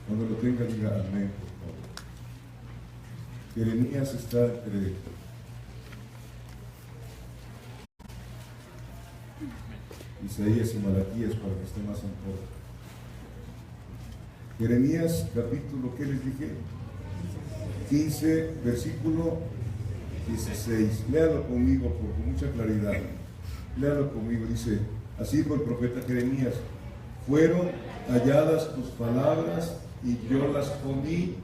Cuando lo tenga, diga amén, por favor. Jeremías está entre Isaías y Malaquías para que esté más en corto. Jeremías, capítulo, ¿qué les dije? 15, versículo 16. Léalo conmigo con mucha claridad. Léalo conmigo. Dice, así dijo el profeta Jeremías: fueron halladas tus palabras y yo las comí,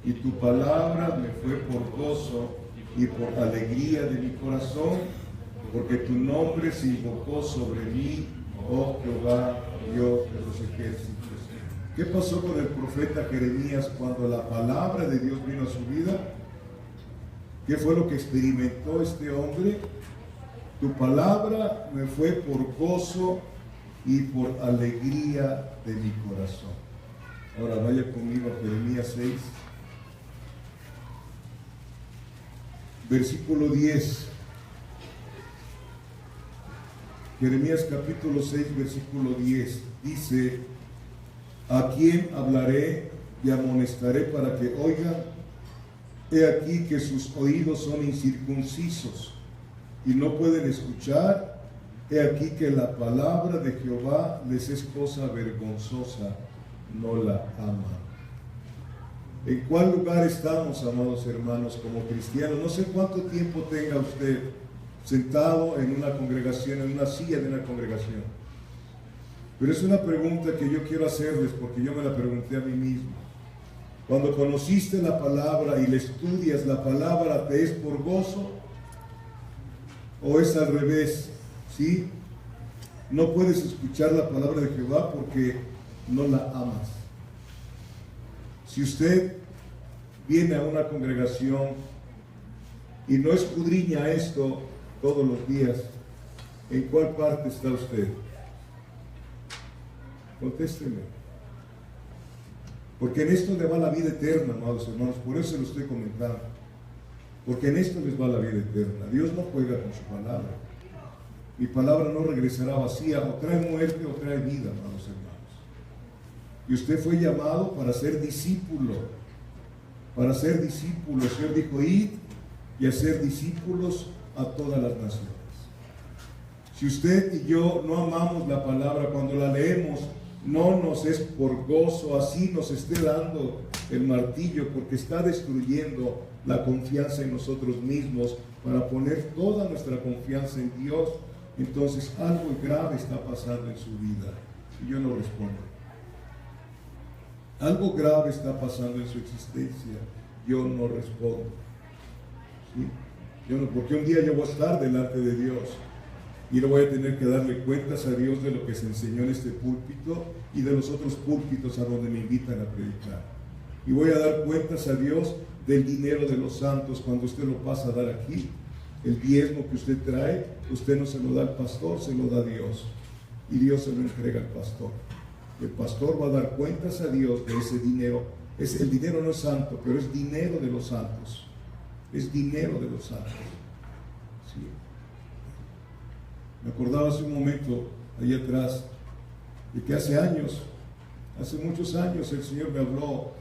y tu palabra me fue por gozo y por alegría de mi corazón, porque tu nombre se invocó sobre mí, oh Jehová, Dios de los ejércitos. ¿Qué pasó con el profeta Jeremías cuando la palabra de Dios vino a su vida? ¿Qué fue lo que experimentó este hombre? Tu palabra me fue por gozo y por alegría de mi corazón. Ahora vaya conmigo a Jeremías 6, versículo 10. Jeremías capítulo 6, versículo 10. Dice: ¿a quién hablaré y amonestaré para que oigan? He aquí que sus oídos son incircuncisos y no pueden escuchar. He aquí que la palabra de Jehová les es cosa vergonzosa, no la aman. ¿En cuál lugar estamos, amados hermanos, como cristianos? No sé cuánto tiempo tenga usted sentado en una congregación, en una silla de una congregación, pero es una pregunta que yo quiero hacerles porque yo me la pregunté a mí mismo. Cuando conociste la palabra y la estudias, ¿la palabra te es por gozo o es al revés? ¿Sí? No puedes escuchar la palabra de Jehová porque no la amas. Si usted viene a una congregación y no escudriña esto todos los días, ¿en cuál parte está usted? Contésteme. Porque en esto le va la vida eterna, amados hermanos. Por eso se lo estoy comentando. Porque en esto les va la vida eterna. Dios no juega con su palabra. Mi palabra no regresará vacía. O trae muerte o trae vida, amados hermanos. Y usted fue llamado para ser discípulo. Para ser discípulo. El Señor dijo: id y hacer discípulos a todas las naciones. Si usted y yo no amamos la palabra, cuando la leemos, no nos es por gozo, así nos esté dando el martillo, porque está destruyendo la confianza en nosotros mismos para poner toda nuestra confianza en Dios. Entonces algo grave está pasando en su vida y yo no respondo. Algo grave está pasando en su existencia, yo no respondo. ¿Sí? Yo no, porque un día yo voy a estar delante de Dios y no voy a tener que darle cuentas a Dios de lo que se enseñó en este púlpito y de los otros púlpitos a donde me invitan a predicar. Y voy a dar cuentas a Dios del dinero de los santos cuando usted lo pasa a dar aquí. El diezmo que usted trae, usted no se lo da al pastor, se lo da a Dios. Y Dios se lo entrega al pastor. El pastor va a dar cuentas a Dios de ese dinero. El dinero no es santo, pero es dinero de los santos. Es dinero de los santos. ¿Sí? Me acordaba hace un momento, allá atrás, de que hace muchos años, el Señor me habló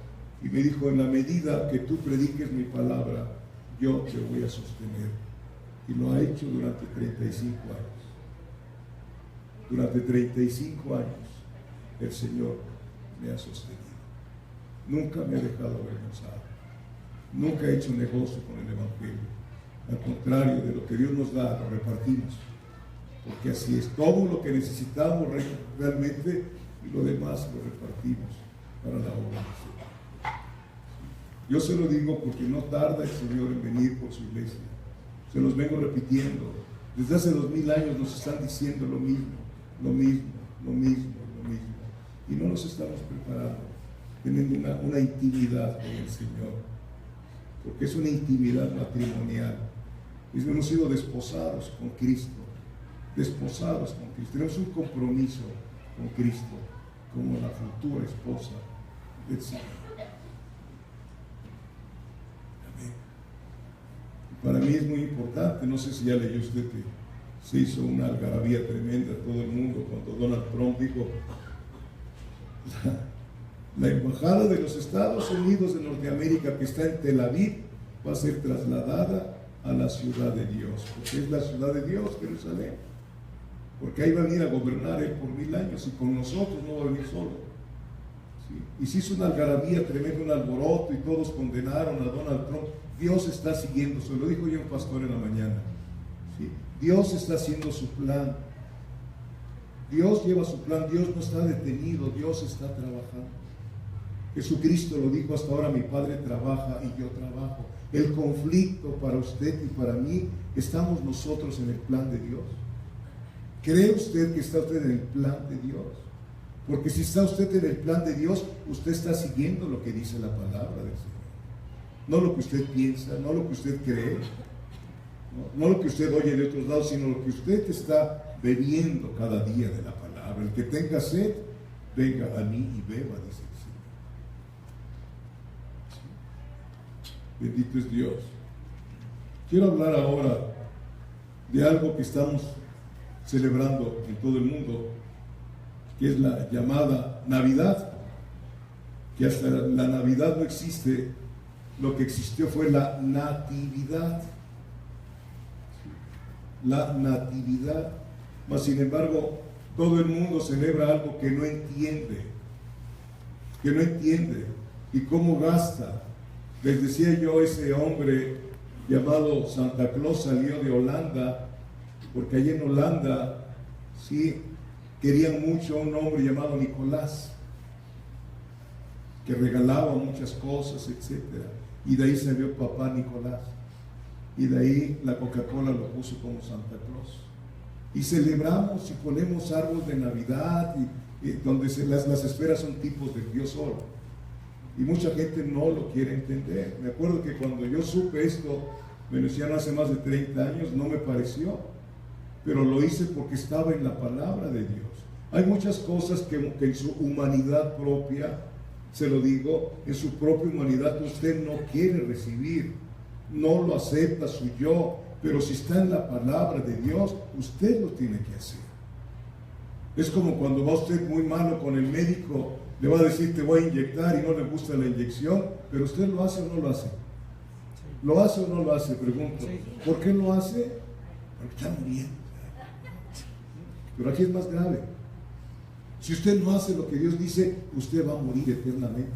y me dijo: en la medida que tú prediques mi palabra, yo te voy a sostener. Y lo ha hecho durante 35 años. Durante 35 años, el Señor me ha sostenido. Nunca me ha dejado avergonzado. Nunca he hecho negocio con el Evangelio. Al contrario, de lo que Dios nos da, lo repartimos. Porque así es, todo lo que necesitamos realmente, y lo demás lo repartimos para la obra del Señor. Yo se lo digo porque no tarda el Señor en venir por su iglesia. Se los vengo repitiendo. Desde hace 2000 años nos están diciendo lo mismo. Y no nos estamos preparando, teniendo una intimidad con el Señor. Porque es una intimidad matrimonial. Hemos sido desposados con Cristo. Tenemos un compromiso con Cristo como la futura esposa del Señor. Amén. Para mí es muy importante, no sé si ya leyó usted que se hizo una algarabía tremenda a todo el mundo cuando Donald Trump dijo La embajada de los Estados Unidos de Norteamérica, que está en Tel Aviv, va a ser trasladada a la ciudad de Dios, porque es la ciudad de Dios, Jerusalén. Porque ahí va a venir a gobernar Él por 1000 años, y con nosotros no va a venir solo. ¿Sí? Y se hizo una algarabía tremenda, un alboroto, y todos condenaron a Donald Trump. Dios está siguiendo, se lo dijo ya un pastor en la mañana. ¿Sí? Dios está haciendo su plan. Dios lleva su plan, Dios no está detenido, Dios está trabajando. Jesucristo lo dijo: hasta ahora mi Padre trabaja y yo trabajo. El conflicto para usted y para mí, ¿estamos nosotros en el plan de Dios? ¿Cree usted que está usted en el plan de Dios? Porque si está usted en el plan de Dios, usted está siguiendo lo que dice la palabra del Señor. No lo que usted piensa, no lo que usted cree, no lo que usted oye de otros lados, sino lo que usted está bebiendo cada día de la palabra. El que tenga sed, venga a mí y beba, dice el Señor. Bendito es Dios. Quiero hablar ahora de algo que estamos celebrando en todo el mundo, que es la llamada Navidad, que hasta la Navidad no existe, lo que existió fue la Natividad. La Natividad. Mas sin embargo, todo el mundo celebra algo que no entiende, y cómo gasta. Les decía yo, ese hombre llamado Santa Claus salió de Holanda, porque allí en Holanda, sí, querían mucho a un hombre llamado Nicolás, que regalaba muchas cosas, etc. Y de ahí salió Papá Nicolás. Y de ahí la Coca-Cola lo puso como Santa Claus. Y celebramos y ponemos árboles de Navidad, y donde las esferas son tipos de Dios solo. Y mucha gente no lo quiere entender. Me acuerdo que cuando yo supe esto, me lo decían hace más de 30 años, no me pareció, pero lo hice porque estaba en la palabra de Dios. Hay muchas cosas que en su humanidad propia, se lo digo, en su propia humanidad usted no quiere recibir, no lo acepta su yo, pero si está en la palabra de Dios, usted lo tiene que hacer. Es como cuando va usted muy malo con el médico, le va a decir: te voy a inyectar, y no le gusta la inyección, pero usted lo hace o no lo hace. ¿Lo hace o no lo hace? Pregunto. ¿Por qué lo hace? Porque está muriendo. Pero aquí es más grave. Si usted no hace lo que Dios dice, usted va a morir eternamente.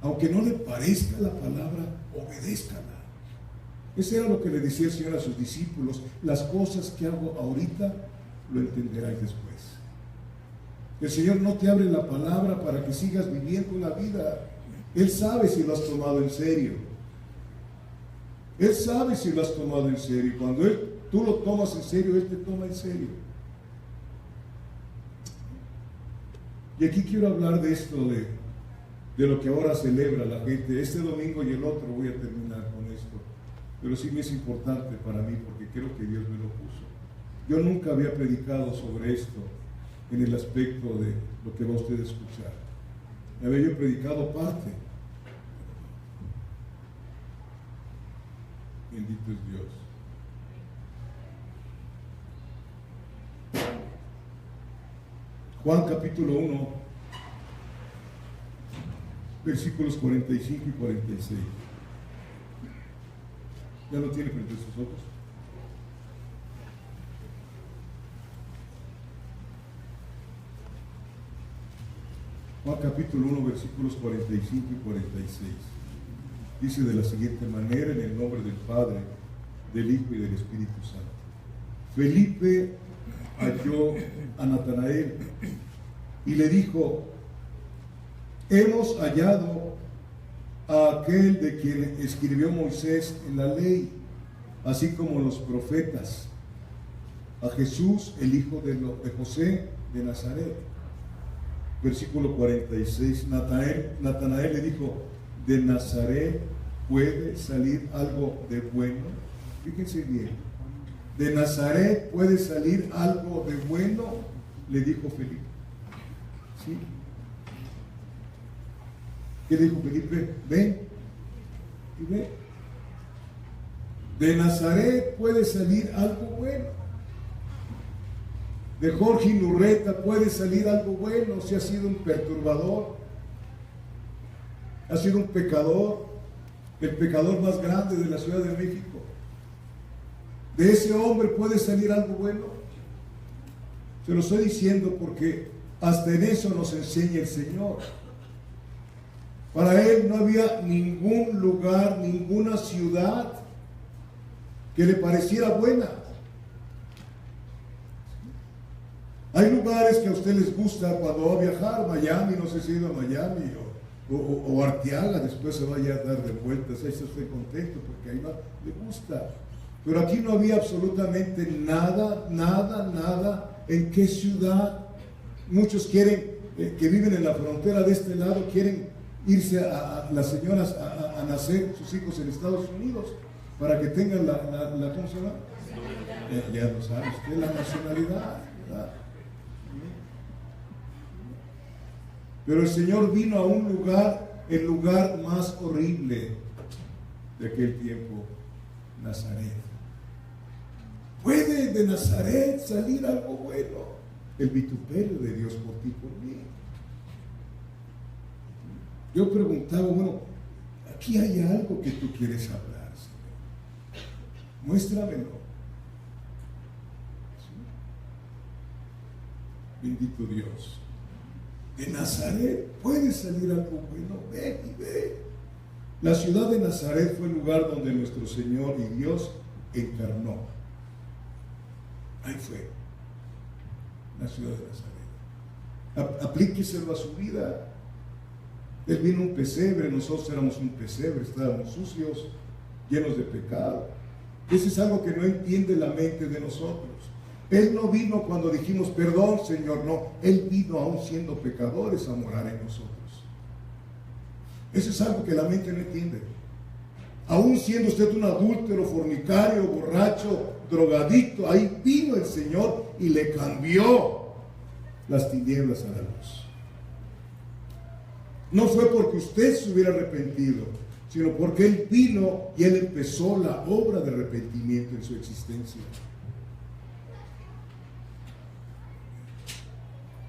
Aunque no le parezca la palabra, obedézcala. Eso era lo que le decía el Señor a sus discípulos: las cosas que hago ahorita, lo entenderás después. El Señor no te abre la palabra para que sigas viviendo la vida. Él sabe si lo has tomado en serio. Él sabe si lo has tomado en serio. Cuando tú lo tomas en serio, Él te toma en serio. Y aquí quiero hablar de esto, de lo que ahora celebra la gente. Este domingo y el otro voy a terminar con esto, pero sí me es importante para mí, porque creo que Dios me lo puso. Yo nunca había predicado sobre esto en el aspecto de lo que va usted a escuchar. Me había yo predicado parte. Bendito es Dios. Juan capítulo 1, versículos 45 y 46. ¿Ya lo tiene frente a sus ojos? Juan capítulo 1, versículos 45 y 46. Dice de la siguiente manera: en el nombre del Padre, del Hijo y del Espíritu Santo. Felipe halló a Natanael y le dijo: hemos hallado a aquel de quien escribió Moisés en la ley, así como los profetas, a Jesús, el hijo de José de Nazaret. Versículo 46. Natanael le dijo: ¿de Nazaret puede salir algo de bueno? Fíjense bien. ¿De Nazaret puede salir algo de bueno? Le dijo Felipe. ¿Sí? ¿Qué dijo Felipe? Ven y ve. ¿De Nazaret puede salir algo bueno? de Jorge Inurreta puede salir algo bueno si ha sido un perturbador, ha sido un pecador, el pecador más grande de la Ciudad de México. De ese hombre puede salir algo bueno. Se lo estoy diciendo porque hasta en eso nos enseña el Señor. Para Él no había ningún lugar, ninguna ciudad que le pareciera buena. Hay lugares que a usted les gusta cuando va a viajar, Miami, no sé si ha ido a Miami o Arteaga, después se vaya a dar de vueltas, ahí está usted contento porque ahí va, le gusta. Pero aquí no había absolutamente nada en qué ciudad. Muchos quieren, que viven en la frontera de este lado, quieren irse a las señoras a nacer sus hijos en Estados Unidos para que tengan la ¿cómo se llama? Ya lo sabe usted, la nacionalidad, ¿verdad? Pero el Señor vino a un lugar, el lugar más horrible de aquel tiempo, Nazaret. ¿Puede de Nazaret salir algo bueno? El vituperio de Dios por ti, por mí. Yo preguntaba, bueno, aquí hay algo que tú quieres hablar, Señor. Muéstramelo. Bendito Dios. De Nazaret puede salir algo bueno. Ven y ve. La ciudad de Nazaret fue el lugar donde nuestro Señor y Dios encarnó. Ahí fue. La ciudad de Nazaret. Aplíqueselo a su vida. Él vino un pesebre, nosotros éramos un pesebre, estábamos sucios, llenos de pecado. Eso es algo que no entiende la mente de nosotros. Él no vino cuando dijimos, perdón, Señor, no. Él vino aún siendo pecadores a morar en nosotros. Eso es algo que la mente no entiende. Aún siendo usted un adúltero, fornicario, borracho, drogadicto, ahí vino el Señor y le cambió las tinieblas a la luz. No fue porque usted se hubiera arrepentido, sino porque Él vino y Él empezó la obra de arrepentimiento en su existencia.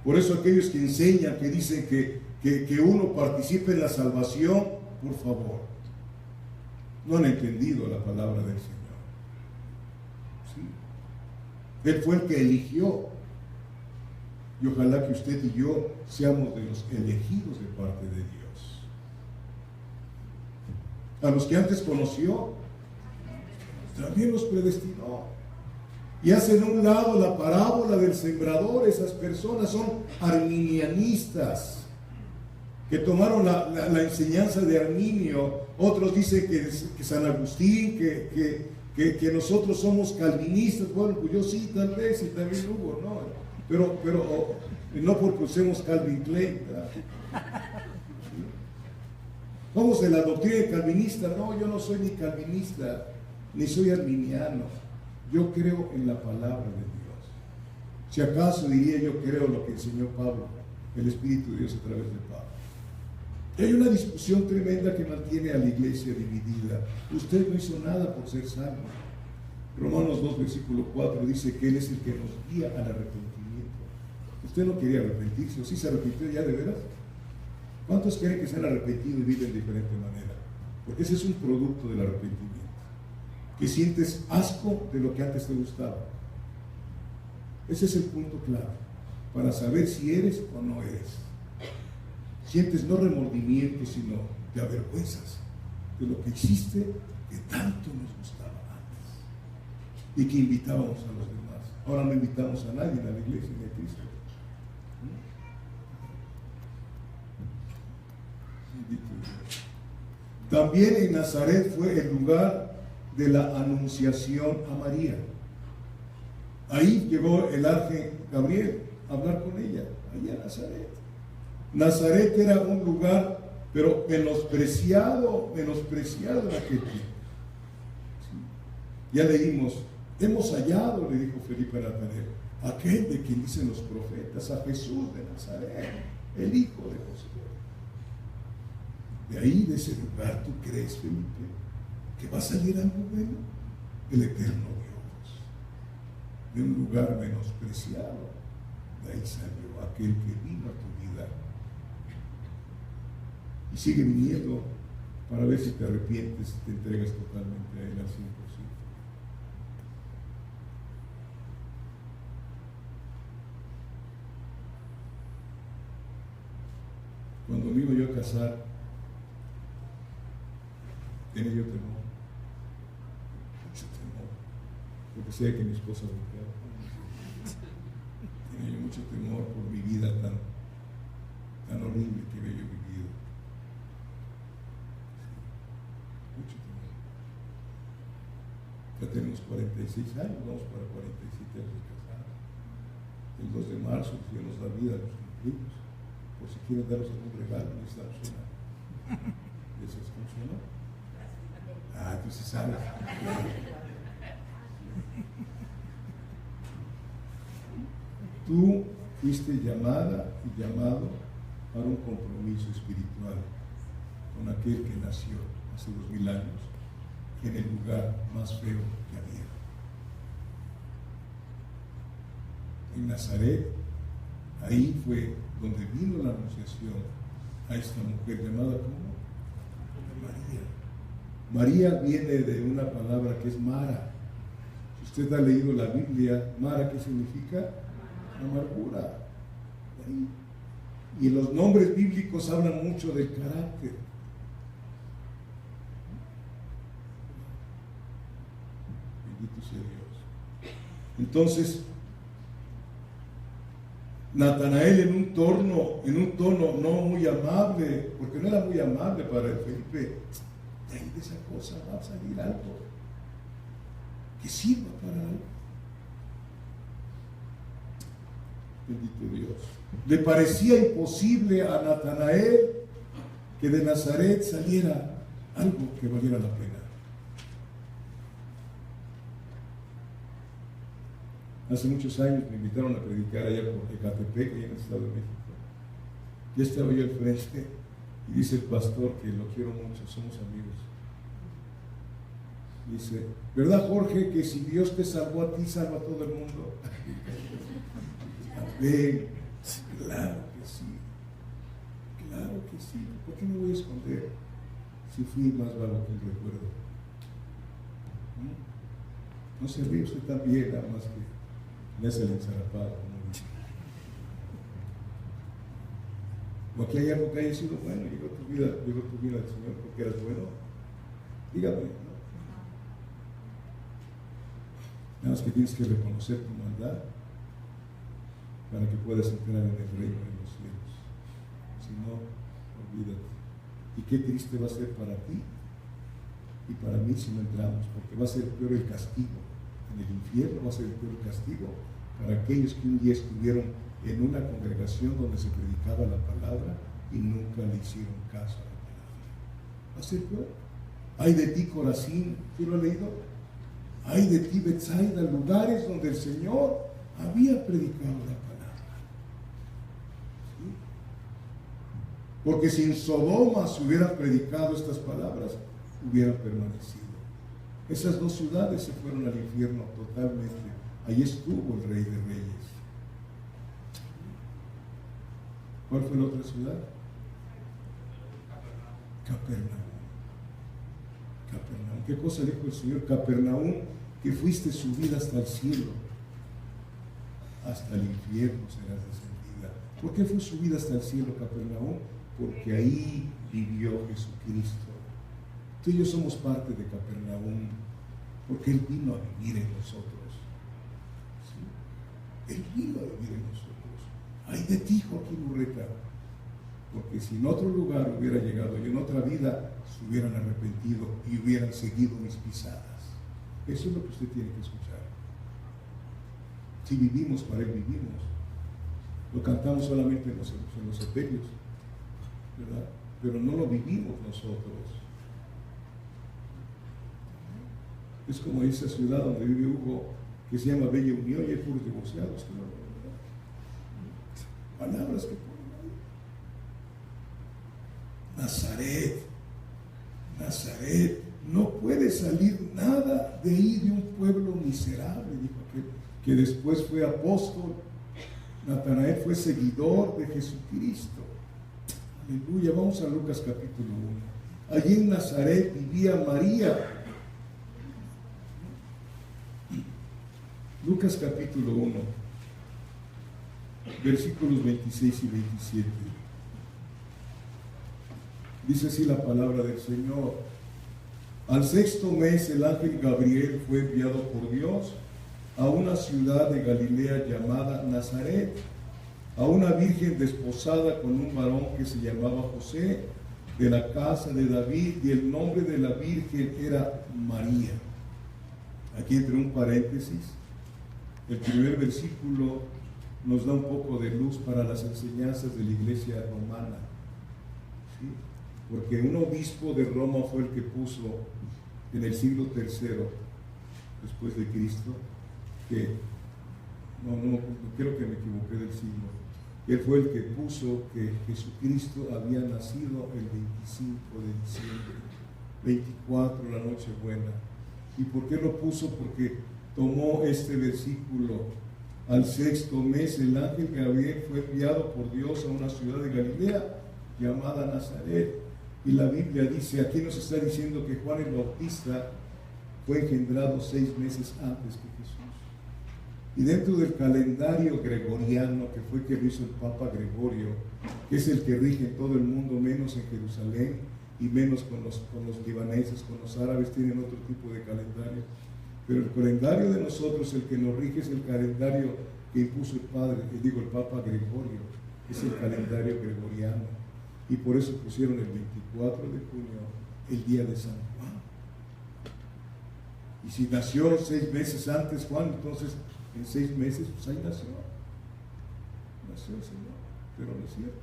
Por eso aquellos que enseñan, que dicen que uno participe en la salvación, por favor, no han entendido la palabra del Señor. ¿Sí? Él fue el que eligió. Y ojalá que usted y yo seamos de los elegidos de parte de Dios. A los que antes conoció, también los predestinó. Y hacen a un lado la parábola del sembrador. Esas personas son arminianistas, que tomaron la enseñanza de Arminio. Otros dicen que San Agustín, que nosotros somos calvinistas. Bueno, pues yo sí, tal vez, y también hubo, ¿no? Pero no porque usemos Calvin Klein, ¿verdad? Somos de la doctrina calvinista. No, yo no soy ni calvinista, ni soy arminiano. Yo creo en la palabra de Dios. Si acaso diría, yo creo lo que enseñó Pablo, el Espíritu de Dios a través de Pablo. Hay una discusión tremenda que mantiene a la iglesia dividida. Usted no hizo nada por ser salvo. Romanos 2, versículo 4 dice que Él es el que nos guía al arrepentimiento. Usted no quería arrepentirse, ¿o sí se arrepintió ya de veras? ¿Cuántos quieren que se han arrepentido y viven de diferente manera? Porque ese es un producto del arrepentimiento. Que sientes asco de lo que antes te gustaba. Ese es el punto clave para saber si eres o no eres. Sientes no remordimiento, sino te avergüenzas de lo que hiciste que tanto nos gustaba antes y que invitábamos a los demás. Ahora no invitamos a nadie a la iglesia ni a Cristo. También en Nazaret fue el lugar de la anunciación a María. Ahí llegó el ángel Gabriel a hablar con ella, allá en Nazaret. Nazaret era un lugar, pero menospreciado en aquel tiempo. ¿Sí? Ya leímos, hemos hallado, le dijo Felipe a Natanael, aquel de quien dicen los profetas, a Jesús de Nazaret, el hijo de José. De ahí, de ese lugar, ¿tú crees, Felipe, que va a salir algo bueno? El eterno Dios, de un lugar menospreciado. De ahí salió aquel que vino a tu vida y sigue viniendo para ver si te arrepientes y te entregas totalmente a Él al 100%. Cuando me iba yo a casar, tenía yo temor, mucho temor, porque sé que mi esposa me quedaba. Tenía yo mucho temor por mi vida tan horrible que había yo vivido. Sí, mucho temor. Ya tenemos 46 años, vamos para 47 años de casados. El 2 de marzo, si Dios nos da vida, los cumplimos. Por si quieren darnos algún regalo, necesitamos una de esas funcionó. Tú sí sabes. Tú fuiste llamada y llamado para un compromiso espiritual con aquel que nació hace 2000 años en el lugar más feo que había. En Nazaret, ahí fue donde vino la anunciación a esta mujer llamada como María. María viene de una palabra que es Mara. Si usted ha leído la Biblia, Mara, ¿qué significa? Amargura. Y los nombres bíblicos hablan mucho del carácter. Bendito sea Dios. Entonces, Natanael en un tono no muy amable, porque no era muy amable para el Felipe, de ahí de esa cosa va a salir algo que sirva para algo. Bendito Dios. Le parecía imposible a Natanael que de Nazaret saliera algo que valiera la pena. Hace muchos años me invitaron a predicar allá por Ecatepec, allá en el Estado de México. Ya estaba yo al frente y dice el pastor, que lo quiero mucho, somos amigos. Dice, ¿verdad, Jorge, que si Dios te salvó a ti, salva a todo el mundo? Amén. Claro que sí. Claro que sí. ¿Por qué me voy a esconder si fui más vago que el recuerdo? No se ríe usted también, nada más que le hace el ensarapado. O aquí hay algo que haya sido bueno, llegó tu vida al Señor porque eras bueno. Dígame, ¿no? Nada más que tienes que reconocer tu maldad para que puedas entrar en el reino de los cielos. Si no, olvídate. Y qué triste va a ser para ti y para mí si no entramos, porque va a ser peor el castigo. En el infierno va a ser el peor castigo para aquellos que un día estuvieron en una congregación donde se predicaba la palabra y nunca le hicieron caso a la palabra. Va a ser peor. Ay de ti, Corazín, ¿tú lo has leído? Ay de ti, Betsaida, lugares donde el Señor había predicado la palabra. ¿Sí? Porque si en Sodoma se hubieran predicado estas palabras, hubieran permanecido. Esas dos ciudades se fueron al infierno totalmente. Allí estuvo el Rey de Reyes. ¿Cuál fue la otra ciudad? Capernaum. Capernaum. ¿Qué cosa dijo el Señor? Capernaum, que fuiste subida hasta el cielo, hasta el infierno serás descendida. ¿Por qué fue subida hasta el cielo Capernaum? Porque ahí vivió Jesucristo. Tú y yo somos parte de Capernaum, porque Él vino a vivir en nosotros. ¿Sí? Él vino a vivir en nosotros. Ay de ti, Joaquín Urreta, porque si en otro lugar hubiera llegado yo en otra vida, se hubieran arrepentido y hubieran seguido mis pisadas. Eso es lo que usted tiene que escuchar. Si vivimos, para Él vivimos. Lo cantamos solamente en los sepelios, ¿verdad? Pero no lo vivimos nosotros. Es como esa ciudad donde vive Hugo, que se llama Bella Unión, y hay puros divorciados. Palabras que ponen ahí. Nazaret, no puede salir nada de ahí de un pueblo miserable, dijo aquel, que después fue apóstol Natanael fue seguidor de Jesucristo. Aleluya. Vamos a Lucas capítulo 1. Allí en Nazaret vivía María. Lucas capítulo 1, versículos 26 y 27. Dice así la palabra del Señor. Al sexto mes el ángel Gabriel fue enviado por Dios a una ciudad de Galilea llamada Nazaret, a una virgen desposada con un varón que se llamaba José, de la casa de David, y el nombre de la virgen era María. Aquí entre un paréntesis, el primer versículo nos da un poco de luz para las enseñanzas de la iglesia romana, ¿sí? Porque un obispo de Roma fue el que puso en el siglo III después de Cristo, que no creo que me equivoqué del siglo. Él fue el que puso que Jesucristo había nacido el 25 de diciembre, 24, la Nochebuena. ¿Y por qué lo puso? Porque tomó este versículo: al sexto mes el ángel Gabriel fue enviado por Dios a una ciudad de Galilea llamada Nazaret. Y la Biblia dice, aquí nos está diciendo que Juan el Bautista fue engendrado 6 meses antes que Jesús. Y dentro del calendario gregoriano, que fue que lo hizo el Papa Gregorio, que es el que rige en todo el mundo, menos en Jerusalén y menos con los libaneses, con los árabes, tienen otro tipo de calendario. Pero el calendario de nosotros, el que nos rige, es el calendario que impuso el Papa Gregorio, es el calendario gregoriano. Y por eso pusieron el 24 de junio el día de San Juan. Y si nació 6 meses antes Juan, entonces en 6 meses, pues ahí nació el Señor. Pero no es cierto.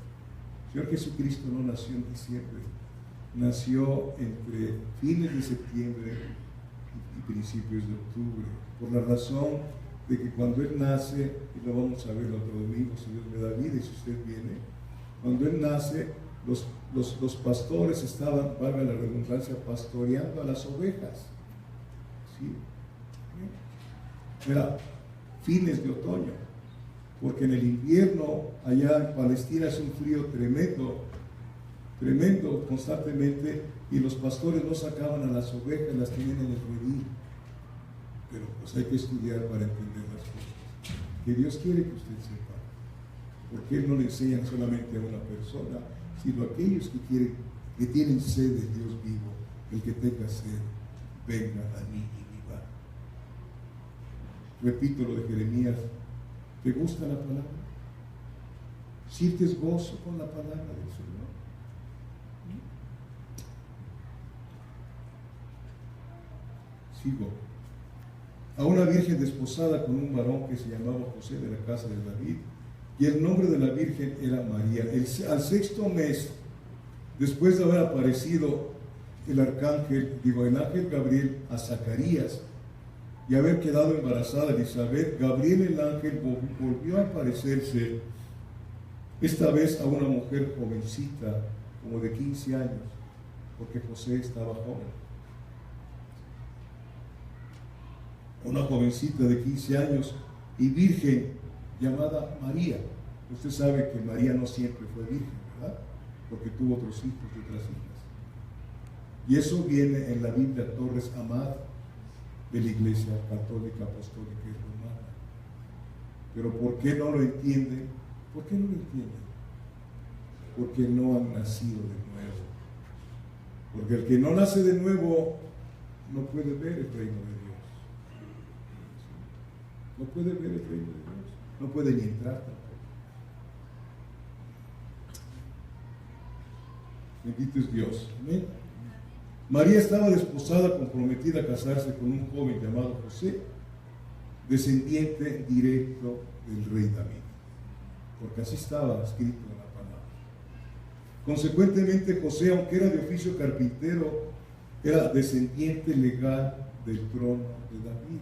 El Señor Jesucristo no nació en diciembre, nació entre fines de septiembre y principios de octubre, por la razón de que cuando Él nace, y lo vamos a ver el otro domingo, si Dios me da vida y si usted viene, cuando Él nace, los pastores estaban, valga la redundancia, pastoreando a las ovejas. ¿Sí? Era fines de otoño, porque en el invierno allá en Palestina es un frío tremendo constantemente, y los pastores no sacaban a las ovejas, las tenían en el redil. Pero pues hay que estudiar para entender las cosas que Dios quiere que usted sepa, porque Él no le enseña solamente a una persona, sino a aquellos que tienen sed de Dios vivo. El que tenga sed, venga a mí y viva. Repito lo de Jeremías. ¿Te gusta la palabra? ¿Sientes gozo con la palabra del Señor? Sigo. A una virgen desposada con un varón que se llamaba José, de la casa de David, y el nombre de la virgen era María. Al sexto mes, después de haber aparecido el ángel Gabriel a Zacarías y haber quedado embarazada Elizabeth, Gabriel el ángel volvió a aparecerse, esta vez a una mujer jovencita, como de 15 años, porque José estaba joven. Una jovencita de 15 años y virgen, llamada María. Usted sabe que María no siempre fue virgen, ¿verdad? Porque tuvo otros hijos y otras hijas. Y eso viene en la Biblia Torres Amad de la Iglesia Católica, Apostólica y Romana. Pero ¿por qué no lo entienden? ¿Por qué no lo entienden? Porque no han nacido de nuevo. Porque el que no nace de nuevo no puede ver el reino de Dios. No puede ver el reino de Dios. No puede ni entrar tampoco. Bendito es Dios. Amén. María estaba desposada, comprometida a casarse con un joven llamado José, descendiente directo del rey David, porque así estaba escrito en la palabra. Consecuentemente, José, aunque era de oficio carpintero, era descendiente legal del trono de David.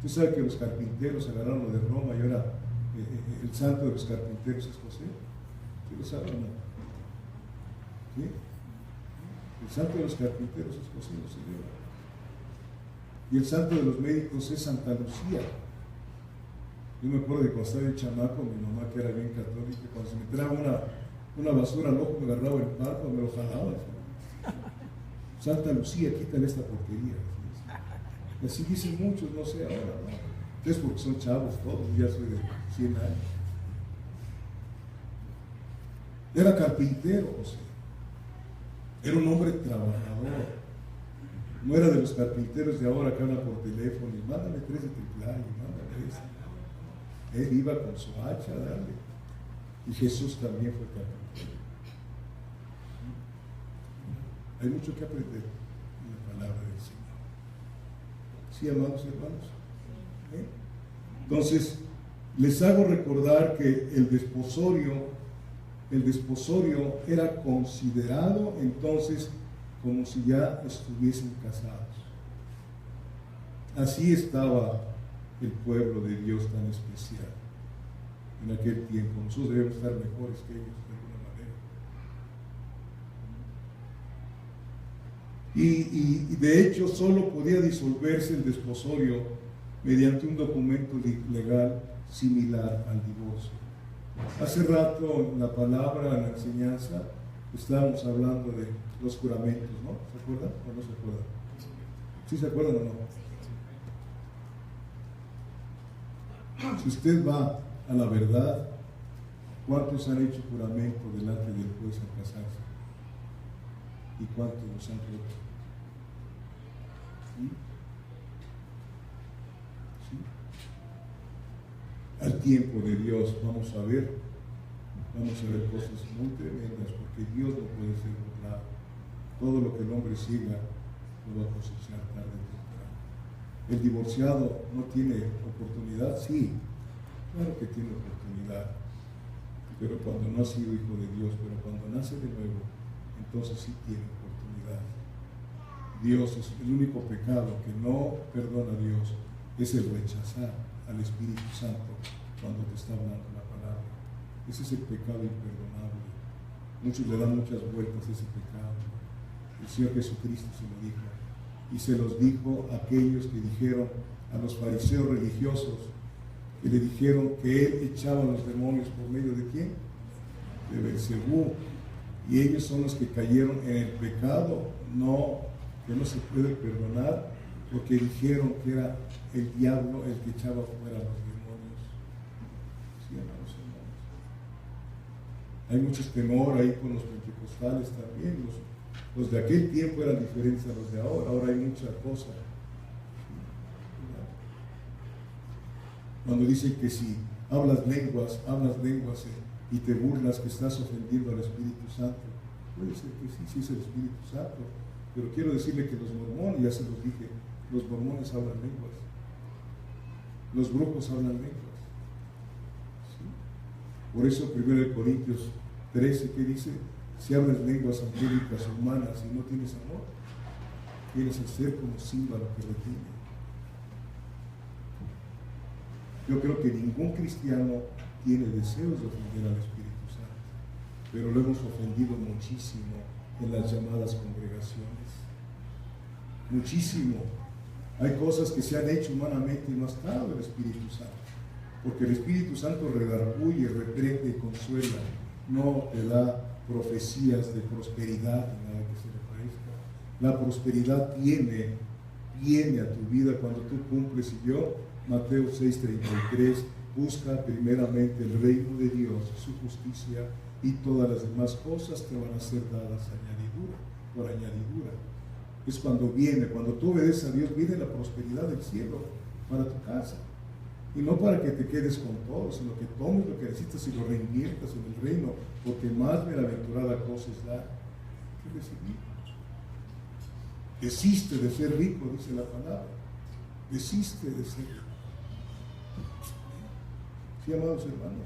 Usted sabe que los carpinteros agarraron lo de Roma y ahora el santo de los carpinteros es José. ¿Sí lo saben o no? ¿Sí? El santo de los carpinteros es José, lo celebra. Y el santo de los médicos es Santa Lucía. Yo me acuerdo de cuando estaba en chamaco, mi mamá, que era bien católica, cuando se me entraba una basura al ojo, me agarraba el palco, me lo jalaba. Santa Lucía, quítale esta porquería. Y así dicen muchos, no sé ahora, ¿no? Es porque son chavos todos, ya soy de 100 años. Era carpintero, José. Era un hombre trabajador. No era de los carpinteros de ahora que hablan por teléfono y mándame 3 de triplayo, mándame eso. Él iba con su hacha a darle. Y Jesús también fue carpintero. Hay mucho que aprender en la palabra del Señor. ¿Sí, amados hermanos? ¿Eh? Entonces, les hago recordar que el desposorio era considerado entonces como si ya estuviesen casados. Así estaba el pueblo de Dios tan especial en aquel tiempo. Nosotros debemos estar mejores que ellos de alguna manera. Y de hecho solo podía disolverse el desposorio mediante un documento legal similar al divorcio. Hace rato en la palabra, en la enseñanza, estábamos hablando de los juramentos, ¿no? ¿Se acuerdan o no se acuerdan? ¿Sí se acuerdan o no? Si usted va a la verdad, ¿cuántos han hecho juramento delante del juez al casarse? ¿Y cuántos los han roto? ¿Sí? Al tiempo de Dios vamos a ver cosas muy tremendas, porque Dios no puede ser burlado. Todo lo que el hombre siga lo va a cosechar tarde o temprano. ¿El divorciado no tiene oportunidad? Sí, claro que tiene oportunidad, pero cuando no ha sido hijo de Dios, pero cuando nace de nuevo, entonces sí tiene oportunidad. Dios es el único pecado que no perdona a Dios, es el rechazar al Espíritu Santo cuando te está hablando la palabra. Ese es el pecado imperdonable. Muchos le dan muchas vueltas a ese pecado. El Señor Jesucristo se lo dijo, y se los dijo a aquellos que dijeron, a los fariseos religiosos, que le dijeron que él echaba a los demonios por medio de ¿quién? De Beelzebú. Y ellos son los que cayeron en el pecado, que no se puede perdonar, porque dijeron que era el diablo el que echaba fuera a los demonios. ¿Sí, amados hermanos? Hay mucho temor ahí con los pentecostales también. Los de aquel tiempo eran diferentes a los de ahora. Ahora hay muchas cosas. Cuando dicen que si hablas lenguas y te burlas que estás ofendiendo al Espíritu Santo, puede ser que sí es el Espíritu Santo, pero quiero decirle que los mormones, ya se los dije, los mormones hablan lenguas, los brujos hablan lenguas. ¿Sí? Por eso 1 Corintios 13, ¿qué dice? Si hablas lenguas angélicas o humanas y no tienes amor, tienes a ser como címbalo que retiene. Yo creo que ningún cristiano tiene deseos de ofender al Espíritu Santo, pero lo hemos ofendido muchísimo en las llamadas congregaciones. Muchísimo. Hay cosas que se han hecho humanamente y no ha estado el Espíritu Santo, porque el Espíritu Santo redarguye, reprende, consuela, no te da profecías de prosperidad ni nada que se le parezca. La prosperidad viene a tu vida cuando tú cumples. Y yo, Mateo 6:33, busca primeramente el reino de Dios, su justicia, y todas las demás cosas te van a ser dadas por añadidura. Es cuando tú obedeces a Dios, viene la prosperidad del cielo para tu casa. Y no para que te quedes con todo, sino que tomes lo que necesitas y lo reinviertas en el reino, porque más bienaventurada cosa es dar que recibir. Desiste de ser rico, dice la palabra. Desiste de ser rico. ¿Sí, amados hermanos?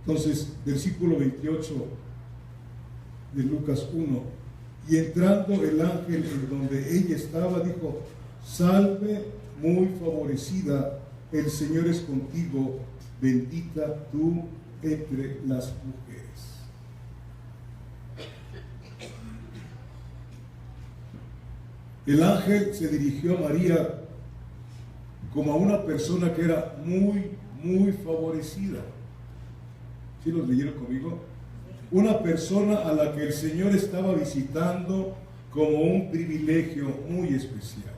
Entonces, versículo 28 de Lucas 1: y entrando el ángel en donde ella estaba, dijo: salve, muy favorecida, el Señor es contigo, bendita tú entre las mujeres. El ángel se dirigió a María como a una persona que era muy favorecida. ¿Sí los leyeron conmigo? Una persona a la que el Señor estaba visitando como un privilegio muy especial.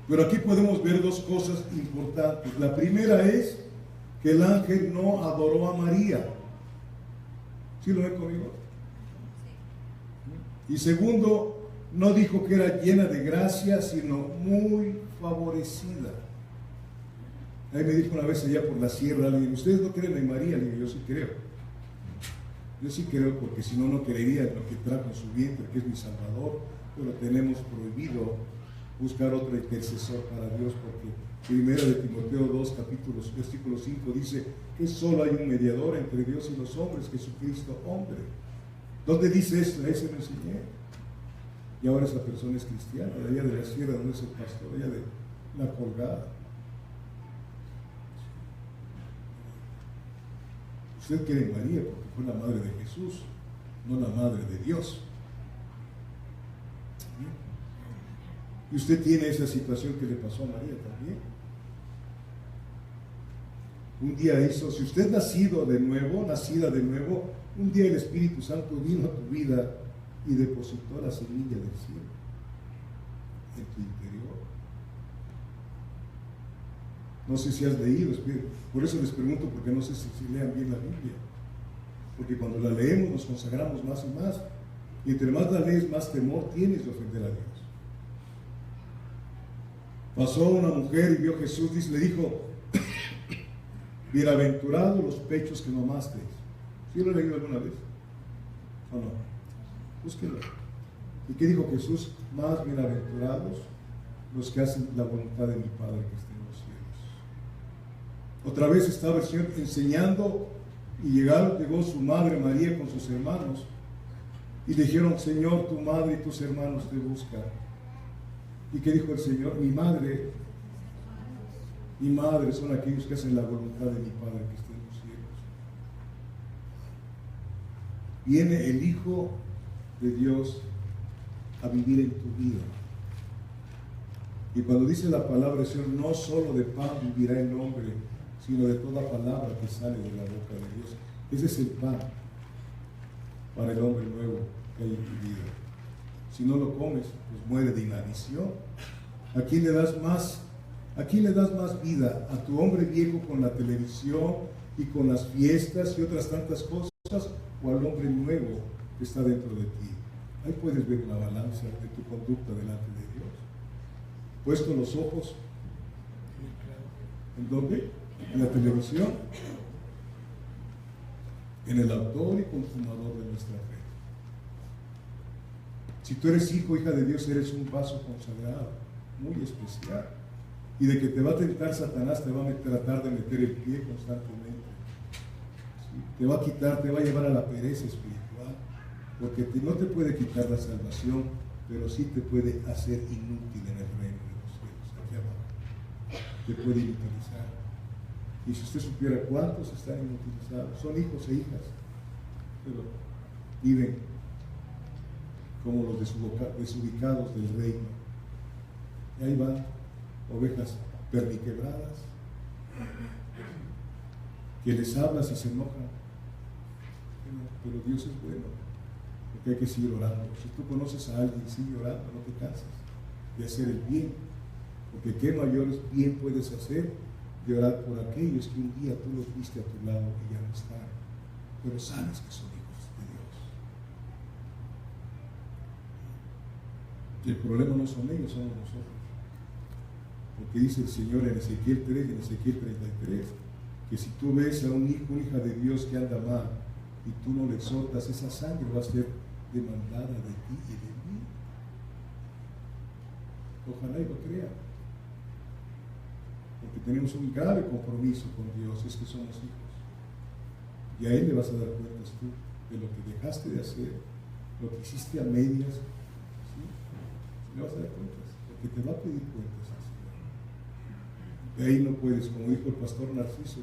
Pero aquí podemos ver dos cosas importantes. La primera es que el ángel no adoró a María. ¿Sí lo ven conmigo? Y segundo, no dijo que era llena de gracia, sino muy favorecida. Ahí me dijo una vez allá por la sierra alguien: ¿ustedes no creen en María? Le digo: yo sí creo. Yo sí creo, porque si no, no creería en lo que trajo en su vientre, que es mi Salvador. Pero tenemos prohibido buscar otro intercesor para Dios, porque 1 de Timoteo 2, versículo 5 dice que solo hay un mediador entre Dios y los hombres, Jesucristo hombre. ¿Dónde dice esto? Ahí se lo enseñé. Y ahora esa persona es cristiana, de allá de la sierra, donde es el pastor, allá de la Colgada. Usted cree en María porque fue la madre de Jesús, no la madre de Dios. Y usted tiene esa situación que le pasó a María también. Un día hizo, si usted nacido de nuevo, nacida de nuevo, un día el Espíritu Santo vino a tu vida y depositó la semilla del cielo en tu interior. No sé si has leído, por eso les pregunto, porque no sé si lean bien la Biblia. Porque cuando la leemos nos consagramos más y más. Y entre más la lees, más temor tienes de ofender a Dios. Pasó una mujer y vio a Jesús y le dijo: bienaventurados los pechos que mamasteis. ¿Sí lo he leído alguna vez? ¿O no? Búsquenlo. ¿Y qué dijo Jesús? Más bienaventurados los que hacen la voluntad de mi Padre que está en los cielos. Otra vez estaba el Señor enseñando y llegó su madre María con sus hermanos y le dijeron: Señor, tu madre y tus hermanos te buscan. ¿Y qué dijo el Señor? Mi madre son aquellos que hacen la voluntad de mi Padre que está en los cielos. Viene el Hijo de Dios a vivir en tu vida. Y cuando dice la palabra del Señor, no solo de pan vivirá el hombre, sino de toda palabra que sale de la boca de Dios. Ese es el pan para el hombre nuevo que hay en tu vida. Si no lo comes, pues muere de inanición. ¿A quién le das más? ¿A quién le das más vida? ¿A tu hombre viejo con la televisión y con las fiestas y otras tantas cosas? ¿O al hombre nuevo que está dentro de ti? Ahí puedes ver la balanza de tu conducta delante de Dios. Puesto los ojos, ¿en dónde? En la televisión, en el autor y consumador de nuestra fe. Si tú eres hijo, hija de Dios, eres un vaso consagrado, muy especial. Y de que te va a tentar Satanás, te va a tratar de meter el pie constantemente. ¿Sí? Te va a quitar, te va a llevar a la pereza espiritual, porque no te puede quitar la salvación, pero sí te puede hacer inútil en el reino de los cielos, aquí abajo. Te puede inutilizar. Y si usted supiera cuántos están inutilizados, son hijos e hijas, pero viven como los desubicados del reino. Y ahí van ovejas perniquebradas, que les hablas y se enojan. Pero Dios es bueno, porque hay que seguir orando. Si tú conoces a alguien, sigue orando, no te cansas de hacer el bien, porque qué mayor bien puedes hacer de orar por aquellos que un día tú los viste a tu lado y ya no están, pero sabes que son hijos de Dios. Y el problema no son ellos, somos nosotros. Porque dice el Señor en Ezequiel 3 y en Ezequiel 33, que si tú ves a un hijo, una hija de Dios que anda mal, y tú no le exhortas, esa sangre va a ser demandada de ti y de mí. Ojalá y lo crean. Porque tenemos un grave compromiso con Dios, es que somos hijos. Y a Él le vas a dar cuentas tú de lo que dejaste de hacer, lo que hiciste a medias. ¿Sí? Le vas a dar cuentas, porque te va a pedir cuentas al Señor. De ahí no puedes, como dijo el pastor Narciso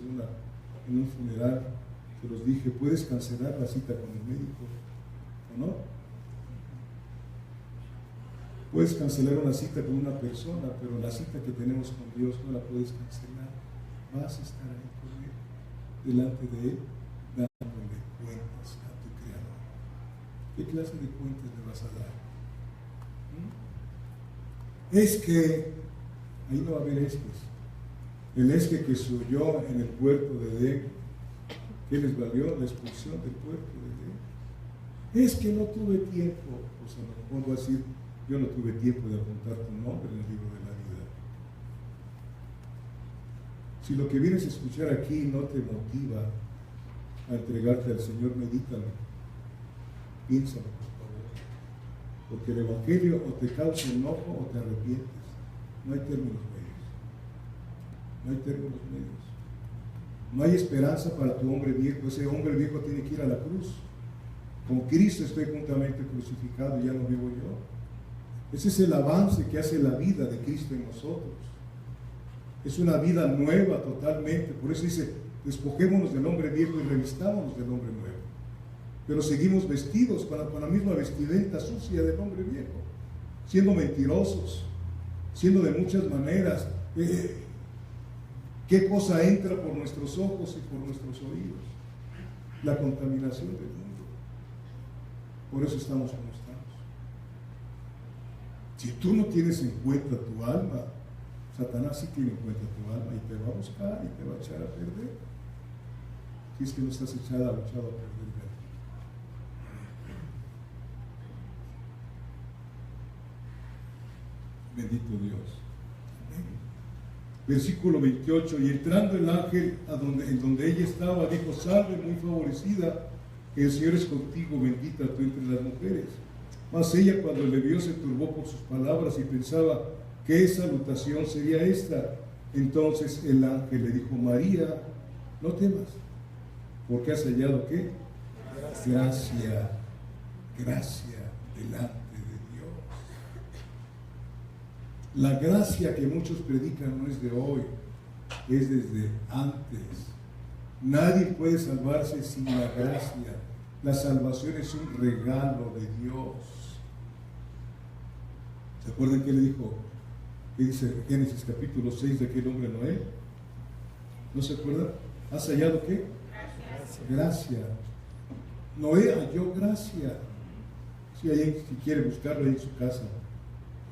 en un funeral, se los dije, puedes cancelar la cita con el médico, ¿o no? Puedes cancelar una cita con una persona, pero la cita que tenemos con Dios no la puedes cancelar. Vas a estar ahí con Él, delante de Él, dándole cuentas a tu Creador. ¿Qué clase de cuentas le vas a dar? Es que, ahí no va a haber esques. El esque que se oyó en el puerto de Edén, ¿qué les valió? La expulsión del puerto de Edén. Es que no tuve tiempo, pues a lo mejor va a decir, yo no tuve tiempo de apuntar tu nombre en el libro de la vida. Si lo que vienes a escuchar aquí no te motiva a entregarte al Señor, medítalo. Piénsalo, por favor. Porque el Evangelio o te causa enojo o te arrepientes. No hay términos medios. No hay términos medios. No hay esperanza para tu hombre viejo. Ese hombre viejo tiene que ir a la cruz. Con Cristo estoy juntamente crucificado y ya no vivo yo. Ese es el avance que hace la vida de Cristo en nosotros. Es una vida nueva totalmente. Por eso dice, despojémonos del hombre viejo y revistámonos del hombre nuevo. Pero seguimos vestidos con la misma vestimenta sucia del hombre viejo, siendo mentirosos, siendo de muchas maneras. ¿Qué cosa entra por nuestros ojos y por nuestros oídos? La contaminación del mundo. Por eso estamos como estamos. Si tú no tienes en cuenta tu alma, Satanás sí tiene en cuenta tu alma y te va a buscar y te va a echar a perder. Si es que no estás echado a perder. Bendito Dios. Versículo 28, y entrando el ángel en donde ella estaba, dijo, salve muy favorecida, que el Señor es contigo, bendita tú entre las mujeres. Mas ella cuando le vio se turbó por sus palabras y pensaba, ¿qué salutación sería esta? Entonces el ángel le dijo, María, no temas, porque has hallado ¿qué? Gracia delante de Dios. La gracia que muchos predican no es de hoy, es desde antes. Nadie puede salvarse sin la gracia. La salvación es un regalo de Dios. ¿Se acuerdan qué le dijo? ¿Qué dice Génesis capítulo 6 de aquel hombre Noé? ¿No se acuerdan? ¿Has hallado qué? Gracia. Noé halló gracia. Si quiere buscarlo ahí en su casa.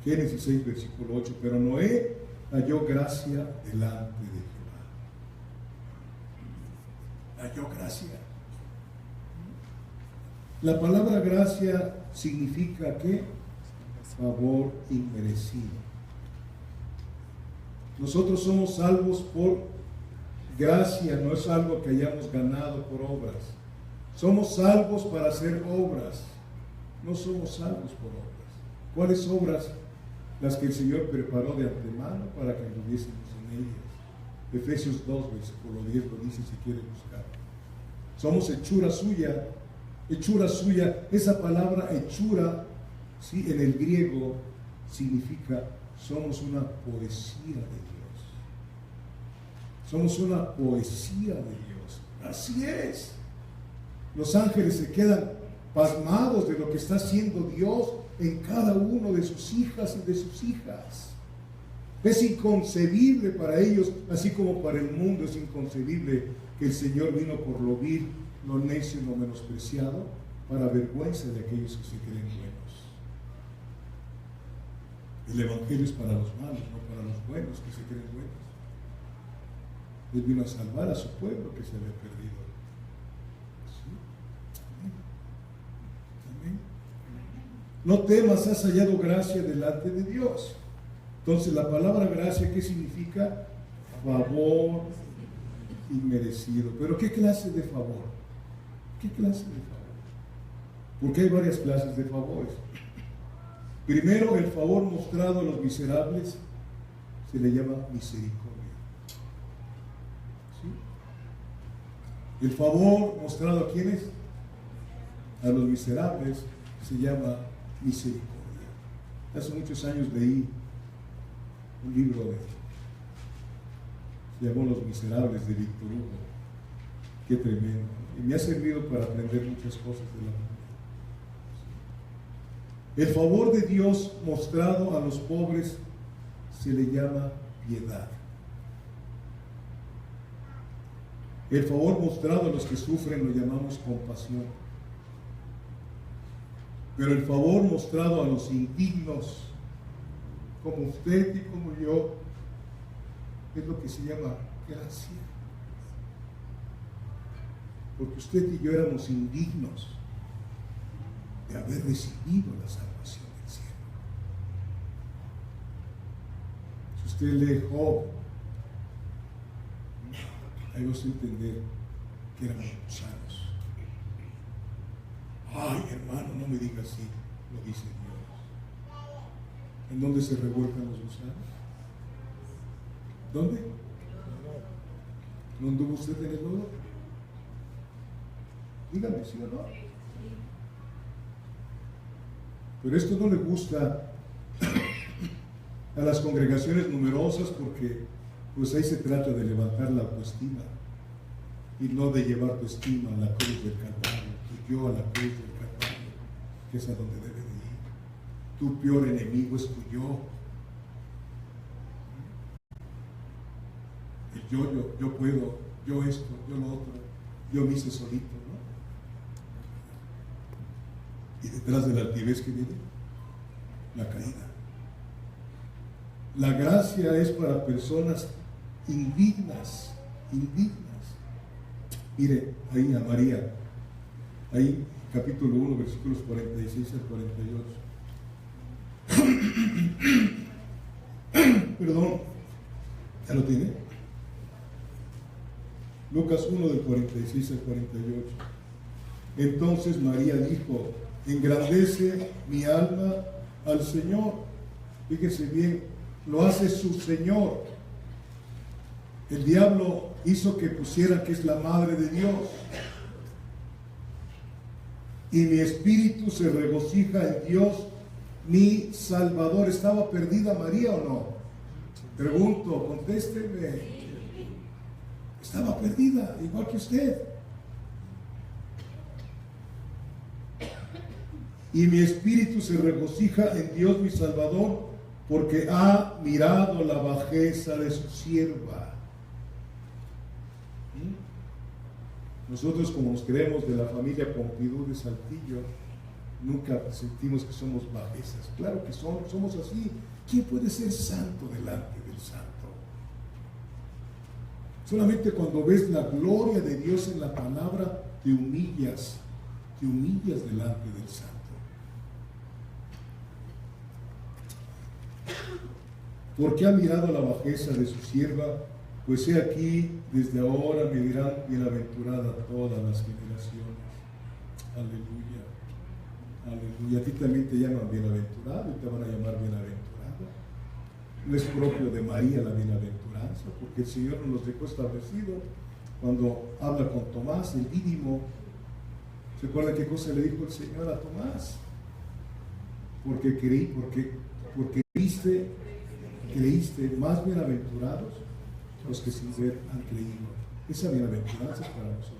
Génesis 6, versículo 8. Pero Noé halló gracia delante de Jehová. Halló gracia. La palabra gracia significa ¿qué? Favor inmerecido. Nosotros somos salvos por gracia, no es algo que hayamos ganado por obras. Somos salvos para hacer obras, no somos salvos por obras. ¿Cuáles obras? Las que el Señor preparó de antemano para que anduviésemos en ellas. Efesios 2, versículo 10 lo dice si quiere buscar. Somos hechura suya. Hechura suya, esa palabra hechura, ¿sí? En el griego significa somos una poesía de Dios. Somos una poesía de Dios. Así es. Los ángeles se quedan pasmados de lo que está haciendo Dios en cada uno de sus hijas y de sus hijas. Es inconcebible para ellos, así como para el mundo es inconcebible que el Señor vino por lo vil, lo necio y lo menospreciado, para vergüenza de aquellos que se creen buenos. El Evangelio es para los malos, no para los buenos que se creen buenos. Él vino a salvar a su pueblo que se había perdido. ¿Sí? Amén. Amén. No temas, has hallado gracia delante de Dios. Entonces la palabra gracia, ¿qué significa? Favor inmerecido. Pero ¿qué clase de favor? ¿Qué clase de favor? Porque hay varias clases de favores. Primero, el favor mostrado a los miserables se le llama misericordia. ¿Sí? El favor mostrado a ¿quiénes? A los miserables se llama misericordia. Hace muchos años leí un libro se llamó Los Miserables de Víctor Hugo. Qué tremendo. Y me ha servido para aprender muchas cosas de la vida. El favor de Dios mostrado a los pobres se le llama piedad. El favor mostrado a los que sufren lo llamamos compasión. Pero el favor mostrado a los indignos, como usted y como yo, es lo que se llama gracia. Porque usted y yo éramos indignos de haber recibido la salvación del cielo. Si usted lee Job, ahí vas a entender que éramos gusanos. Ay, hermano, no me diga así, lo dice Dios. ¿En dónde se revuelcan los gusanos? ¿Dónde? ¿No anduvo usted en el lodo? Dígame, ¿sí o no? Pero esto no le gusta a las congregaciones numerosas porque pues ahí se trata de levantar la autoestima y no de llevar tu estima a la cruz del Calvario, y yo a la cruz del Calvario, que es a donde debe de ir. Tu peor enemigo es tu yo. El yo puedo, yo esto, yo lo otro, yo me hice solito, ¿no? Y detrás de la altivez que viene, la caída. La gracia es para personas indignas. Mire, ahí a María, ahí capítulo 1, versículos 46 al 48. Perdón, ¿ya lo tiene? Lucas 1 del 46 al 48. Entonces María dijo: engrandece mi alma al Señor. Fíjese bien, lo hace su Señor. El diablo hizo que pusiera que es la madre de Dios. Y mi espíritu se regocija en Dios, mi Salvador. ¿Estaba perdida María o no? Pregunto, contésteme. Estaba perdida, igual que usted. Y mi espíritu se regocija en Dios mi Salvador, porque ha mirado la bajeza de su sierva. Nosotros, como nos creemos de la familia Pompidou de Saltillo, nunca sentimos que somos bajezas. Claro que somos así. ¿Quién puede ser santo delante del santo? Solamente cuando ves la gloria de Dios en la palabra, te humillas delante del santo. Porque ha mirado la bajeza de su sierva, pues he aquí, desde ahora me dirán bienaventurada todas las generaciones. Aleluya, aleluya. A ti también te llaman bienaventurado y te van a llamar bienaventurada. No es propio de María la bienaventuranza, porque el Señor nos dejó establecido cuando habla con Tomás, el Dídimo. ¿Se acuerdan qué cosa le dijo el Señor a Tomás? Porque creíste, más bienaventurados los que sin ver han creído. Esa bienaventuranza es para nosotros.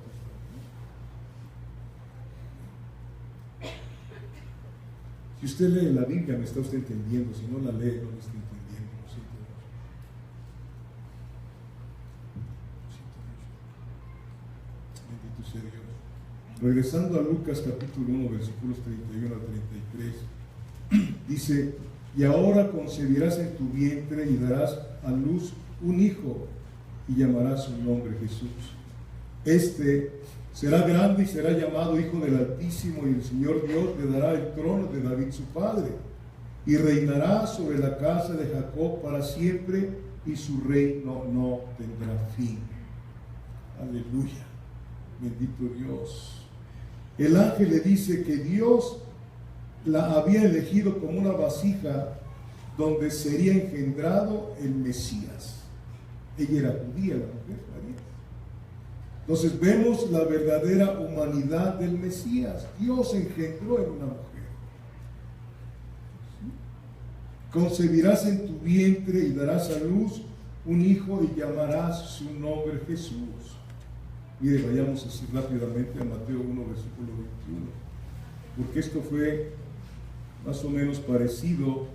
Si usted lee la Biblia, me está usted entendiendo. Si no la lee, no me está entendiendo. Lo siento mucho. Bendito sea Dios. Regresando a Lucas capítulo 1, versículos 31 al 33, dice: y ahora concebirás en tu vientre y darás a luz un hijo, y llamarás su nombre Jesús. Este será grande y será llamado Hijo del Altísimo, y el Señor Dios le dará el trono de David su padre, y reinará sobre la casa de Jacob para siempre, y su reino no tendrá fin. Aleluya, bendito Dios. El ángel le dice que Dios la había elegido como una vasija donde sería engendrado el Mesías. Ella era judía, la mujer María. Entonces vemos la verdadera humanidad del Mesías. Dios engendró en una mujer. Concebirás en tu vientre y darás a luz un hijo y llamarás su nombre Jesús. Mire, vayamos así rápidamente a Mateo 1, versículo 21. Porque esto fue más o menos parecido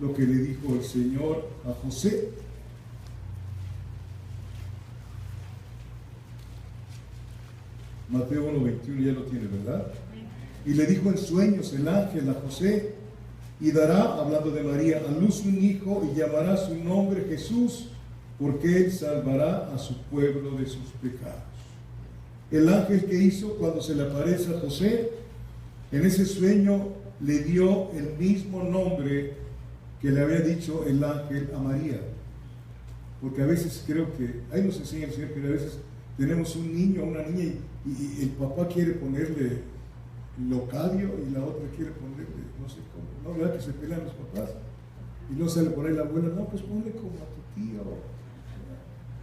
lo que le dijo el Señor a José. Mateo 1:21 ya lo tiene, ¿verdad? Y le dijo en sueños el ángel a José, y dará, hablando de María, a luz un hijo y llamará su nombre Jesús, porque él salvará a su pueblo de sus pecados. El ángel que hizo cuando se le aparece a José, en ese sueño le dio el mismo nombre que le había dicho el ángel a María. Porque a veces creo que, ahí nos enseña el Señor, que a veces tenemos un niño o una niña y el papá quiere ponerle Locadio y la otra quiere ponerle, no sé cómo, ¿no? ¿Verdad que se pelean los papás? Y no sale por ahí la abuela, no, pues ponle como a tu tío.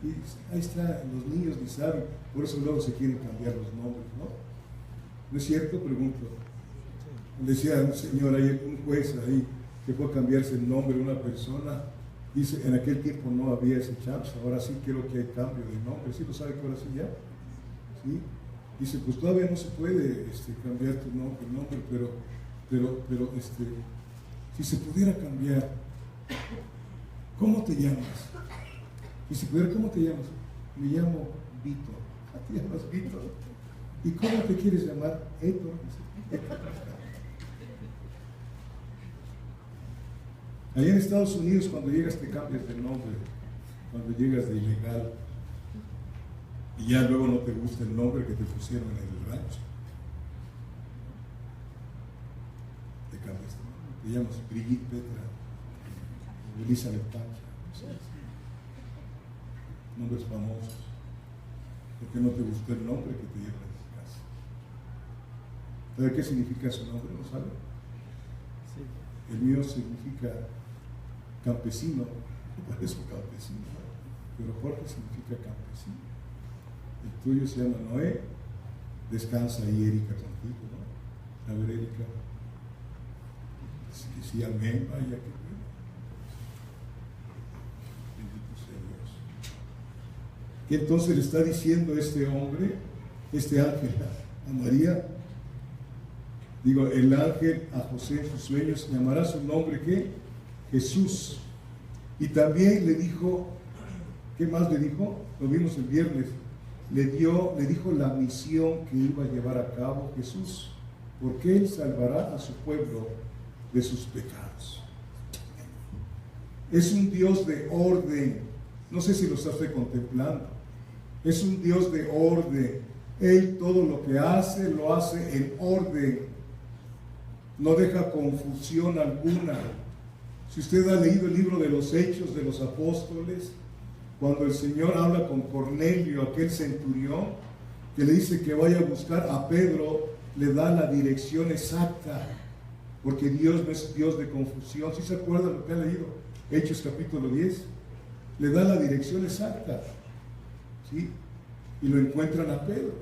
Y ahí está, los niños ni saben, por eso luego se quieren cambiar los nombres, ¿no? ¿No es cierto? Pregunto. Decía un señor ahí, un juez ahí, que fue a cambiarse el nombre de una persona. Dice, en aquel tiempo no había ese chance, ahora sí creo que hay cambio de nombre. ¿Sí lo sabe que ahora sí ya? ¿Sí? Dice, pues todavía no se puede cambiar tu nombre, pero si se pudiera cambiar, ¿cómo te llamas? Y si pudiera, ¿cómo te llamas? Me llamo Vito. ¿Te llamas Vito? ¿Y cómo te quieres llamar? Héctor. Allá en Estados Unidos, cuando llegas te cambias de nombre, cuando llegas de ilegal, y ya luego no te gusta el nombre que te pusieron en el rancho, te cambias de nombre, te llamas Brigitte Petra, Elizabeth Pacha, nombres famosos, porque no te gustó el nombre que te dieron en tu casa. ¿Sabe qué significa su nombre? ¿No sabe? Sí. El mío significa campesino, parece un campesino, ¿no? Pero Jorge significa campesino. El tuyo se llama Noé, descansa ahí Erika contigo, ¿no? A ver, Erika, sí, amén, vaya que bueno. Bendito sea Dios. Y entonces le está diciendo este hombre, este ángel a María, digo, el ángel a José en sus sueños, llamará su nombre, ¿qué? Jesús. Y también le dijo, ¿qué más le dijo? Lo vimos el viernes. Le dijo la misión que iba a llevar a cabo Jesús, porque él salvará a su pueblo de sus pecados. Es un Dios de orden. No sé si lo está usted contemplando. Es un Dios de orden. Él todo lo que hace, lo hace en orden. No deja confusión alguna. Si usted ha leído el libro de los Hechos de los Apóstoles, cuando el Señor habla con Cornelio, aquel centurión, que le dice que vaya a buscar a Pedro, le da la dirección exacta, porque Dios no es Dios de confusión. ¿Sí se acuerdan lo que ha leído? Hechos capítulo 10. Le da la dirección exacta, ¿sí? Y lo encuentran a Pedro.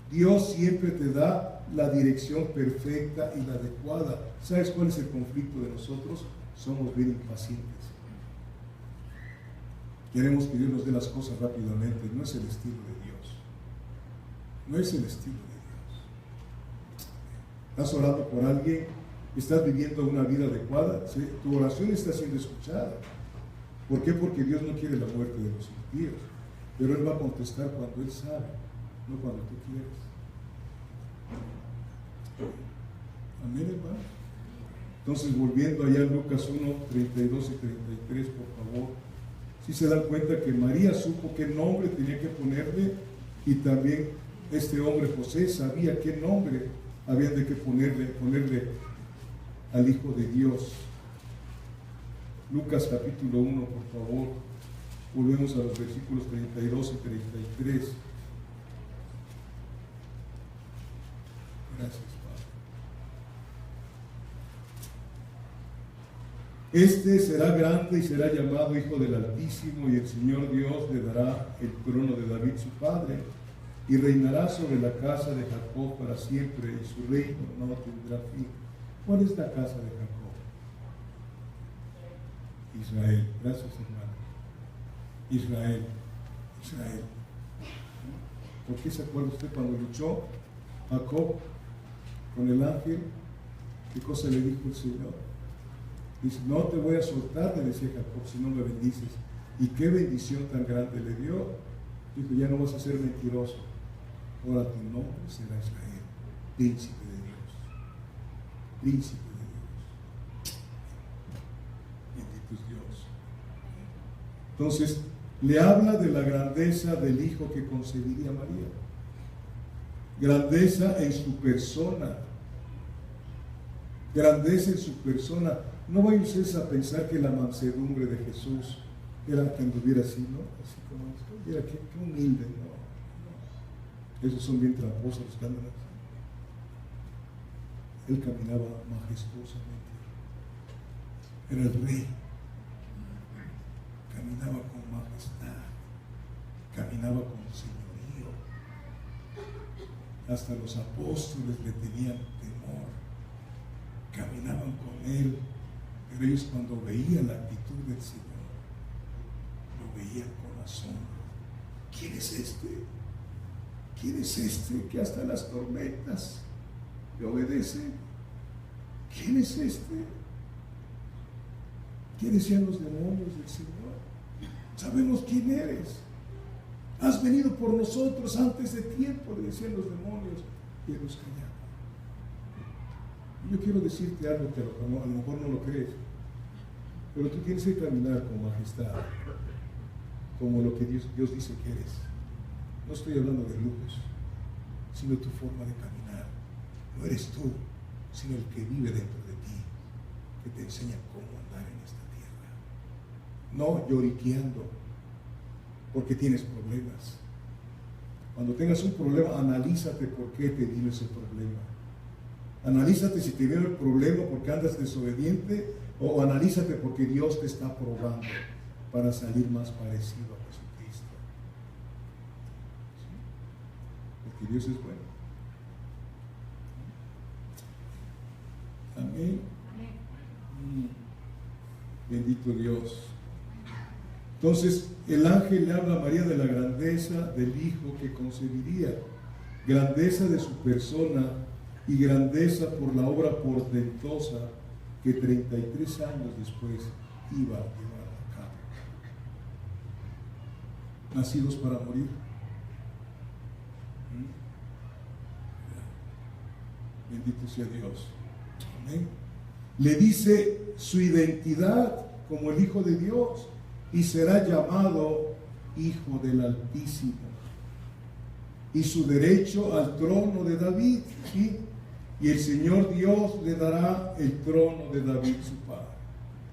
Dios siempre te da la dirección perfecta y la adecuada. ¿Sabes cuál es el conflicto de nosotros? Somos bien impacientes. Queremos que Dios nos dé las cosas rápidamente. No es el estilo de Dios. No es el estilo de Dios. ¿Estás orando por alguien? ¿Estás viviendo una vida adecuada? ¿Sí? Tu oración está siendo escuchada. ¿Por qué? Porque Dios no quiere la muerte de los impíos. Pero Él va a contestar cuando Él sabe, no cuando tú quieres. Amén, hermano. Entonces, volviendo allá a Lucas 1, 32 y 33, por favor. Si se dan cuenta que María supo qué nombre tenía que ponerle, y también este hombre José sabía qué nombre habían de que ponerle al Hijo de Dios. Lucas capítulo 1, por favor. Volvemos a los versículos 32 y 33. Gracias, Padre. Este será grande y será llamado Hijo del Altísimo, y el Señor Dios le dará el trono de David su padre, y reinará sobre la casa de Jacob para siempre, y su reino no tendrá fin. ¿Cuál es la casa de Jacob? Israel. Gracias, hermano. Israel. ¿Por qué se acuerda usted cuando luchó Jacob con el ángel? ¿Qué cosa le dijo el Señor? Dice, no te voy a soltar, le decía Jacob, si no me bendices. Y qué bendición tan grande le dio. Dijo, ya no vas a ser mentiroso. Ahora tu nombre será Israel, príncipe de Dios. Príncipe de Dios. Bendito es Dios. Entonces, le habla de la grandeza del hijo que concebiría María. Grandeza en su persona. Grandeza en su persona. No vayan ustedes a pensar que la mansedumbre de Jesús era que anduviera así, ¿no? Así como esto. Mira, qué humilde, ¿no? Esos son bien tramposos los que andan así. Él caminaba majestuosamente. Era el rey. Caminaba con majestad. Caminaba con señorío. Hasta los apóstoles le tenían temor. Caminaban con él. Pero ellos cuando veían la actitud del Señor, lo veían con asombro. ¿Quién es este? ¿Quién es este que hasta las tormentas le obedece? ¿Quién es este? ¿Qué decían los demonios del Señor? Sabemos quién eres. Has venido por nosotros antes de tiempo, le decían los demonios, y él los callaba. Yo quiero decirte algo que a lo mejor no lo crees, pero tú tienes que caminar con majestad, como lo que Dios dice que eres. No estoy hablando de lujos, sino tu forma de caminar. No eres tú, sino el que vive dentro de ti, que te enseña cómo andar en esta tierra. No lloriqueando porque tienes problemas. Cuando tengas un problema, analízate por qué te vino ese problema. Analízate si te vino el problema porque andas desobediente, o analízate porque Dios te está probando para salir más parecido a Jesucristo. ¿Sí? Porque Dios es bueno. Amén. Bendito Dios. Entonces, el ángel le habla a María de la grandeza del hijo que concebiría, grandeza de su persona y grandeza por la obra portentosa que 33 años después iba a llevar a cabo. Nacidos para morir. Bendito sea Dios. Amén. Le dice su identidad como el Hijo de Dios y será llamado Hijo del Altísimo. Y su derecho al trono de David, ¿sí? Y el Señor Dios le dará el trono de David su padre.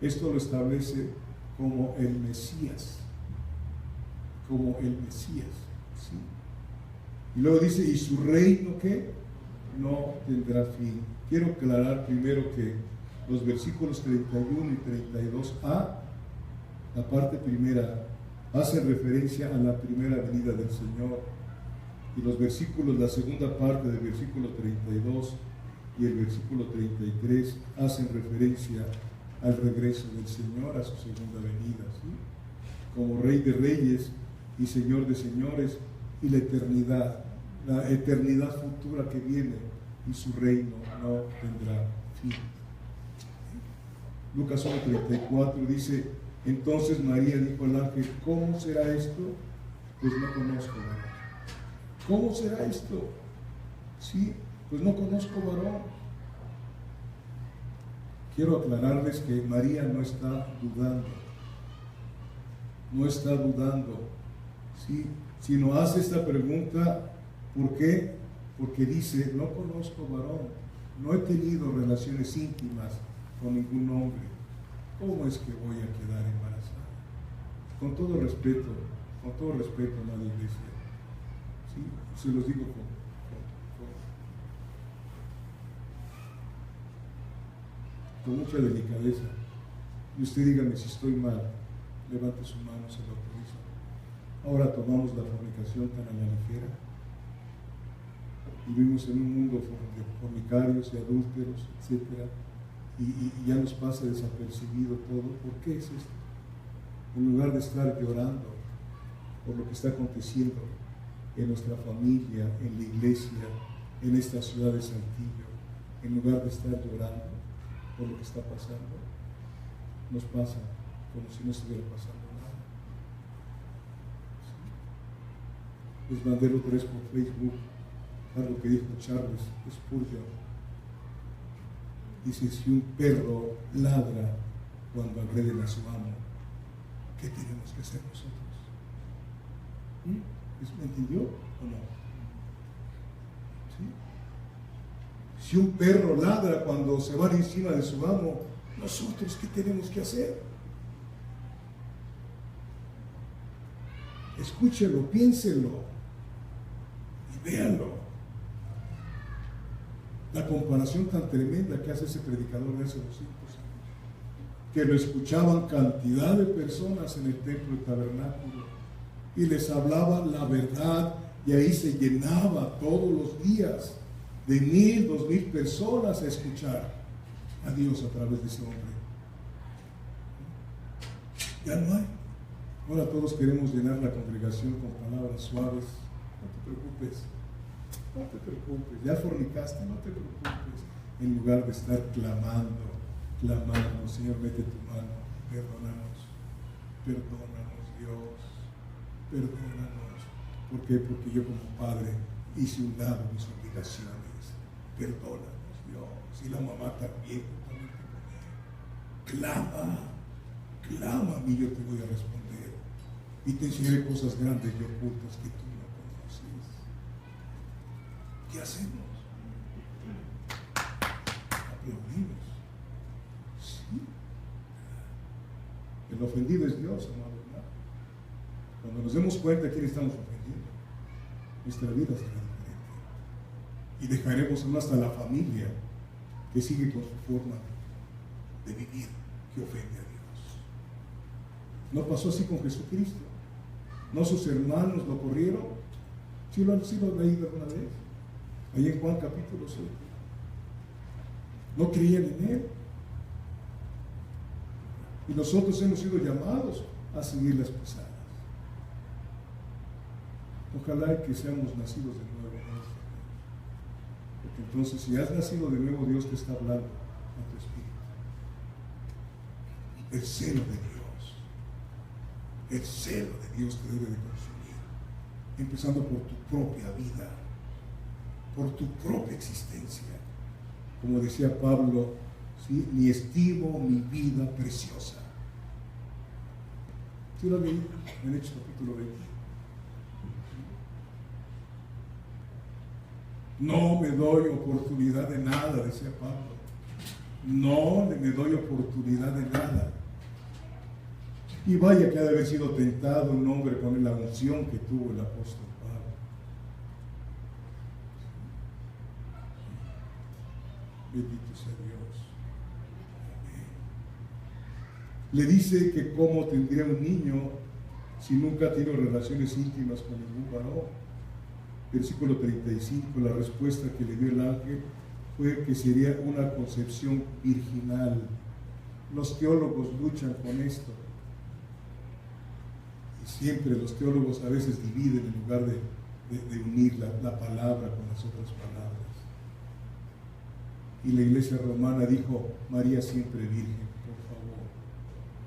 Esto lo establece como el Mesías. Como el Mesías, ¿sí? Y luego dice, ¿y su reino qué? No tendrá fin. Quiero aclarar primero que los versículos 31 y 32a, la parte primera, hacen referencia a la primera venida del Señor. Y los versículos, la segunda parte del versículo 32 y el versículo 33 hacen referencia al regreso del Señor, a su segunda venida, ¿sí? Como Rey de Reyes y Señor de Señores, y la eternidad futura que viene, y su reino no tendrá fin. Lucas 1:34 dice, entonces María dijo al ángel, ¿cómo será esto? Pues no conozco varón. ¿Cómo será esto? Sí, pues no conozco varón. Quiero aclararles que María no está dudando. No está dudando, ¿sí? Sino hace esta pregunta, ¿por qué? Porque dice, no conozco varón, no he tenido relaciones íntimas con ningún hombre. ¿Cómo es que voy a quedar embarazada? Con todo respeto, amada iglesia, ¿sí? Se los digo con mucha delicadeza. Y usted dígame si estoy mal, levante su mano, se lo autorizo. Ahora tomamos la fornicación tan a la ligera. Vivimos en un mundo de fornicarios y adúlteros, etc. Y ya nos pasa desapercibido todo. ¿Por qué es esto? En lugar de estar llorando por lo que está aconteciendo en nuestra familia, en la iglesia, en esta ciudad de Saltillo, en lugar de estar llorando por lo que está pasando, nos pasa como si no estuviera pasando nada. ¿Sí? Les mandé otra vez por Facebook algo que dijo Charles Spurgeon. Dice: si un perro ladra cuando agreden a su amo, ¿qué tenemos que hacer nosotros? ¿Me entendió o no? ¿Sí? Si un perro ladra cuando se van encima de su amo, ¿nosotros qué tenemos que hacer? Escúchelo, piénselo y véanlo. La comparación tan tremenda que hace ese predicador de hace 200 años, que lo escuchaban cantidad de personas en el templo del tabernáculo y les hablaba la verdad, y ahí se llenaba todos los días de 1,000, 2,000 personas a escuchar a Dios a través de ese hombre. Ya no hay. Ahora todos queremos llenar la congregación con palabras suaves. No te preocupes. No te preocupes, ya fornicaste, no te preocupes, en lugar de estar clamando, Señor, mete tu mano, perdónanos, Dios, perdónanos. ¿Por qué? Porque yo como padre hice un lado mis obligaciones, perdónanos, Dios, y la mamá también te clama a mí, yo te voy a responder, y te enseñaré cosas grandes y ocultas que tú no conoces. ¿Qué hacemos? Aplaudimos. Sí. El ofendido es Dios, amado hermano. Cuando nos demos cuenta de quién estamos ofendiendo, nuestra vida será diferente. Y dejaremos hasta la familia que sigue con su forma de vivir, que ofende a Dios. ¿No pasó así con Jesucristo? ¿No sus hermanos lo corrieron? ¿Sí lo han leído alguna vez? Ahí en Juan capítulo 7. No creían en Él. Y nosotros hemos sido llamados a seguir las pisadas. Ojalá que seamos nacidos de nuevo, ¿no? Porque entonces, si has nacido de nuevo, Dios te está hablando a tu espíritu. El celo de Dios te debe de consumir, empezando por tu propia vida, por tu propia existencia. Como decía Pablo, ¿sí? Ni estimo mi vida preciosa. ¿Sí lo leí en Hechos capítulo 20? No me doy oportunidad de nada, decía Pablo. No me doy oportunidad de nada. Y vaya que ha de haber sido tentado un hombre con la unción que tuvo el apóstol Pablo. Bendito sea Dios. Amén. Le dice que cómo tendría un niño si nunca ha tenido relaciones íntimas con ningún varón. Versículo 35, la respuesta que le dio el ángel fue que sería una concepción virginal. Los teólogos luchan con esto. Y siempre los teólogos a veces dividen en lugar de unir la palabra con las otras palabras. Y la iglesia romana dijo: María siempre virgen, por favor.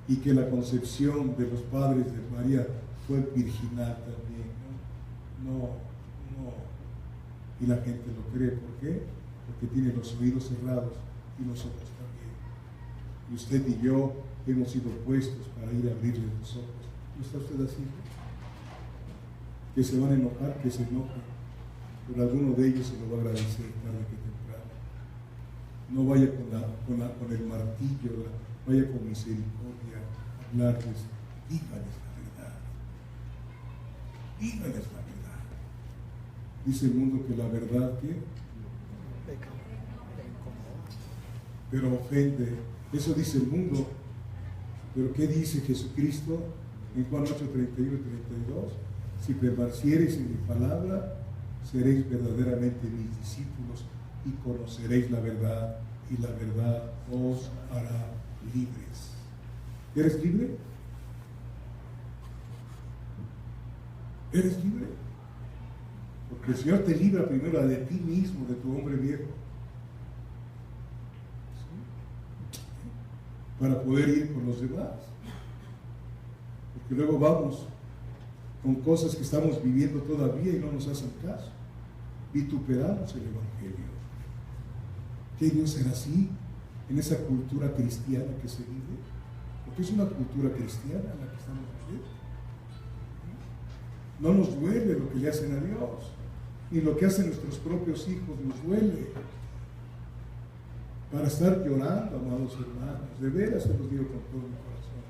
Y que la concepción de los padres de María fue virginal también. No. Y la gente lo cree. ¿Por qué? Porque tiene los oídos cerrados, y nosotros también. Y usted y yo hemos sido puestos para ir a abrirle los ojos. ¿No está usted así? Que se van a enojar, que se enojen, pero alguno de ellos se lo va a agradecer tarde que temprano. No vaya con el martillo, vaya con misericordia a hablarles. Dígales la verdad. Dígales la verdad. Dice el mundo que la verdad, ¿qué? Pero ofende. Eso dice el mundo. Pero ¿qué dice Jesucristo en Juan 8, 31 y 32? Si permaneciereis en mi palabra, seréis verdaderamente mis discípulos y conoceréis la verdad, y la verdad os hará libres. ¿Eres libre? ¿Eres libre? Porque el Señor te libra primero de ti mismo, de tu hombre viejo. para poder ir con los demás. Porque luego vamos con cosas que estamos viviendo todavía y no nos hacen caso. Vituperamos el Evangelio. ¿Qué Dios será así en esa cultura cristiana que se vive? Porque es una cultura cristiana la que estamos viviendo. No nos duele lo que le hacen a Dios, ni lo que hacen nuestros propios hijos nos duele. Para estar llorando, amados hermanos, de veras se los digo con todo mi corazón.